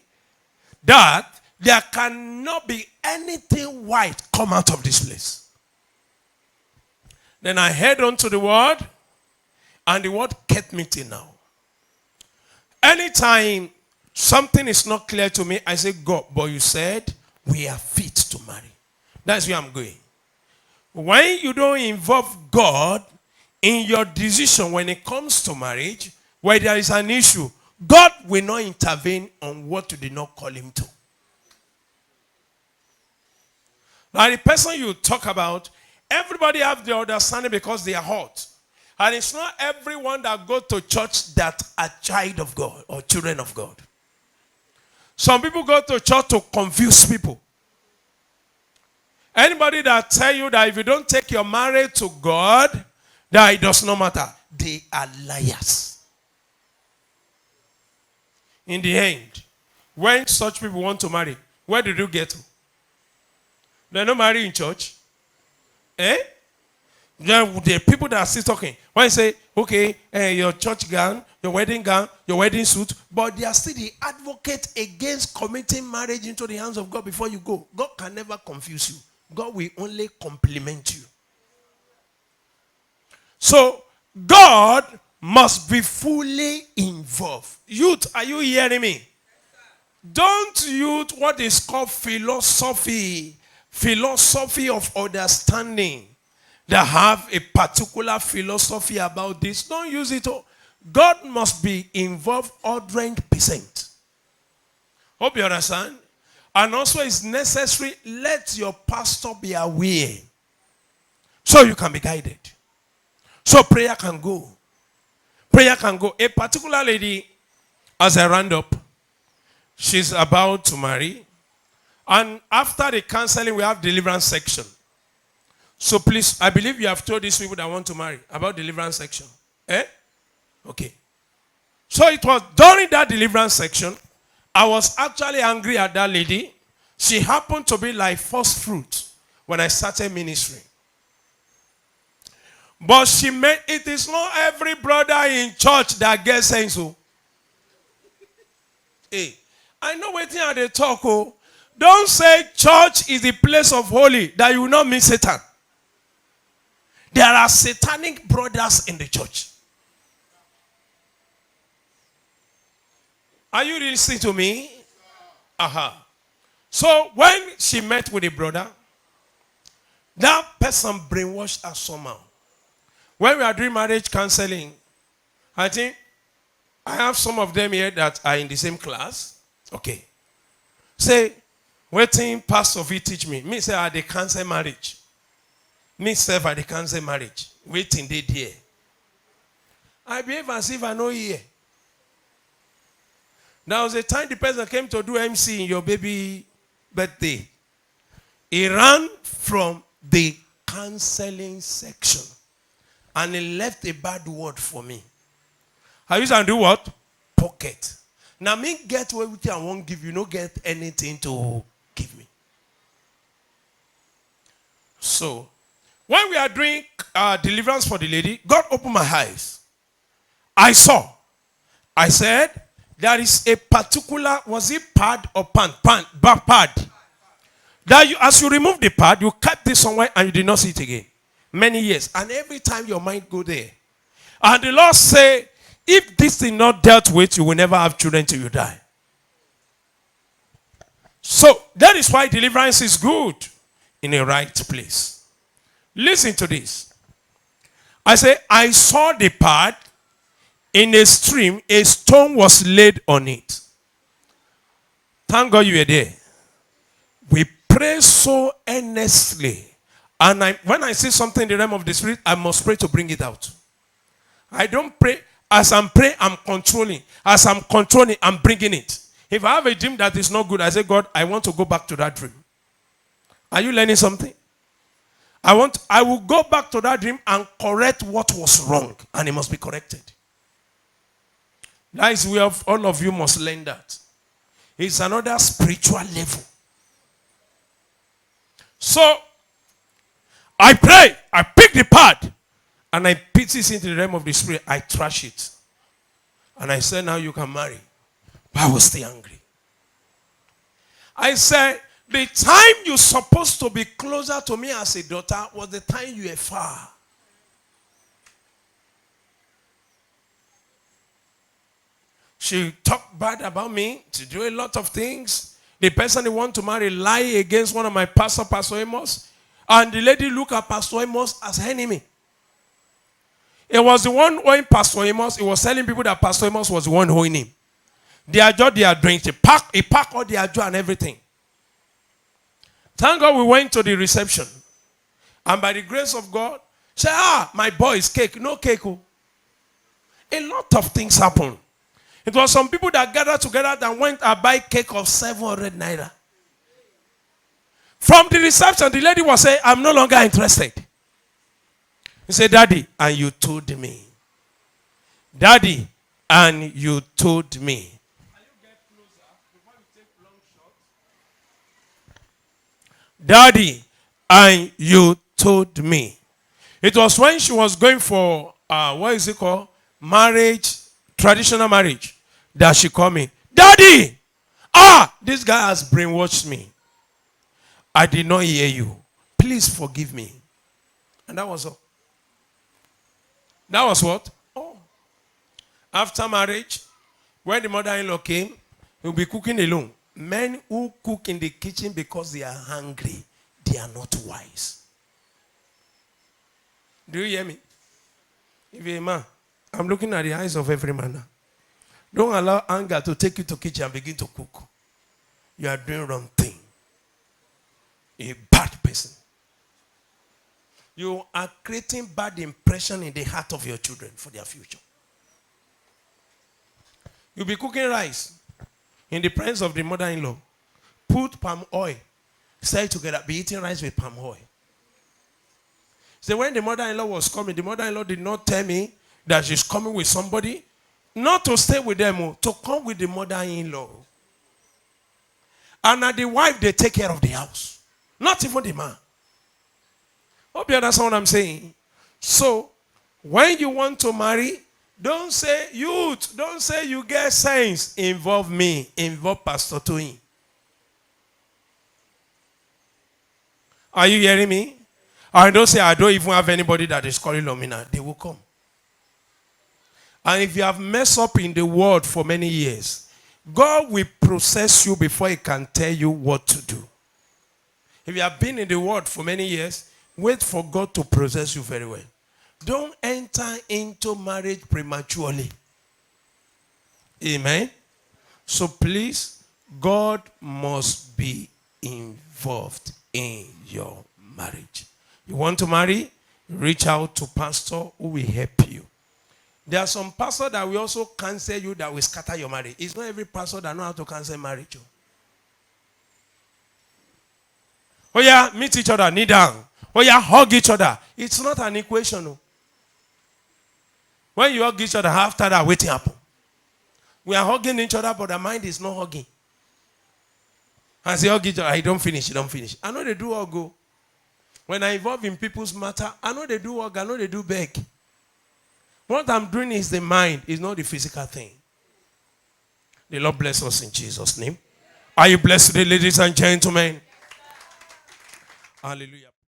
that there cannot be anything white come out of this place. Then I head on to the word, and the word kept me till now. Anytime something is not clear to me, I say, God, but you said we are fit to marry. That's where I'm going. When you don't involve God in your decision when it comes to marriage, where there is an issue, God will not intervene on what you did not call him to. Now, the person you talk about, everybody have the understanding because they are hot. And it's not everyone that go to church that are child of God or children of God. Some people go to church to confuse people. Anybody that tell you that if you don't take your marriage to God, that it does not matter, they are liars. In the end, when such people want to marry, where did you get to? They're not married in church. Eh? The people that are still talking. When you say, okay, your church gown, your wedding suit, but they are still the advocate against committing marriage into the hands of God before you go. God can never confuse you. God will only compliment you. So, God must be fully involved. Youth, are you hearing me? Don't use what is called philosophy of understanding, that have a particular philosophy about this. Don't use it. God must be involved 100%. Hope you understand. And also it's necessary, let your pastor be aware so you can be guided. So prayer can go. Prayer can go. A particular lady, as I round up, she's about to marry. And after the counseling, we have deliverance section. So please, I believe you have told these people that want to marry about deliverance section. Eh? Okay. So it was during that deliverance section, I was actually angry at that lady. She happened to be like first fruit when I started ministry. But she made, it is not every brother in church that gets sense. So. Hey, I know waiting at the talk. Oh. Don't say church is the place of holy, that you will not meet Satan. There are satanic brothers in the church. Are you listening to me? Aha. So when she met with a brother, that person brainwashed her somehow. When we are doing marriage counseling, I think I have some of them here that are in the same class. Okay. Say, waiting pastor V teach me. Me say I dey cancel marriage. Me self I dey cancel marriage. Waiting they there. I behave as if I know here. There was a time the person came to do MC in your baby birthday. He ran from the counseling section and he left a bad word for me. I used to do what? Pocket. Now me get away with it, I won't give you, no get anything to give me. So, when we are doing deliverance for the lady, God opened my eyes. I saw. I said, there is a particular, was it pad or back pad? That you, as you remove the pad, you kept this somewhere and you did not see it again. Many years. And every time your mind go there. And the Lord say, if this is not dealt with, you will never have children till you die. So, that is why deliverance is good in a right place. Listen to this. I say, I saw the pad in a stream, a stone was laid on it. Thank God you were there. We pray so earnestly. And when I see something in the realm of the spirit, I must pray to bring it out. I don't pray. As I'm praying, I'm controlling. As I'm controlling, I'm bringing it. If I have a dream that is not good, I say, God, I want to go back to that dream. Are you learning something? I will go back to that dream and correct what was wrong. And it must be corrected. That is where all of you must learn that. It's another spiritual level. So, I pray, I pick the pad, and I put it into the realm of the spirit. I trash it. And I said, now you can marry. But I was still angry. I said, the time you're supposed to be closer to me as a daughter was the time you were far. She talked bad about me. She do a lot of things. The person they want to marry lie against one of my pastor, Pastor Amos. And the lady look at Pastor Amos as enemy. It was the one owing Pastor Amos. It was telling people that Pastor Amos was the one owing him. They are just they are doing it. He pack all the ajo and everything. Thank God we went to the reception. And by the grace of God, say, my boy's cake. No cake. Oh. A lot of things happen. It was some people that gathered together and went and buy cake of 700 naira. From the reception, the lady was saying, I'm no longer interested. He said, Daddy, and you told me. Daddy, and you told me. Daddy, and you told me. It was when she was going for, what is it called? Marriage, traditional marriage, that she called me. Daddy! This guy has brainwashed me. I did not hear you. Please forgive me. And that was all. That was what? Oh. After marriage, when the mother-in-law came, he'll be cooking alone. Men who cook in the kitchen because they are hungry, they are not wise. Do you hear me? If you're a man, I'm looking at the eyes of every man now. Don't allow anger to take you to kitchen and begin to cook. You are doing wrong thing. A bad person. You are creating bad impression in the heart of your children for their future. You'll be cooking rice in the presence of the mother-in-law. Put palm oil. Stay together. Be eating rice with palm oil. So when the mother-in-law was coming, the mother-in-law did not tell me that she's coming with somebody. Not to stay with them, to come with the mother-in-law. And now the wife, they take care of the house. Not even the man. Hope you understand what I'm saying. So, when you want to marry, don't say youth. Don't say you get sense. Involve me. Involve Pastor Toyin. Are you hearing me? I don't say I don't even have anybody that is calling on me now. They will come. And if you have messed up in the world for many years, God will process you before He can tell you what to do. If you have been in the world for many years, wait for God to process you very well. Don't enter into marriage prematurely. Amen. So please, God must be involved in your marriage. You want to marry? Reach out to pastor who will help you. There are some pastors that will also cancel you, that will scatter your marriage. It's not every pastor that knows how to cancel marriage. Oh yeah, meet each other, kneel down. Oh yeah, hug each other. It's not an equation. When you hug each other, after that, waiting happen. We are hugging each other, but the mind is not hugging. As they hug each other, I don't finish, you don't finish. I know they do all go. When I involve in people's matter, I know they do hug, I know they do beg. What I'm doing is the mind, it's not the physical thing. The Lord bless us in Jesus' name. Are you blessed today, ladies and gentlemen? Hallelujah.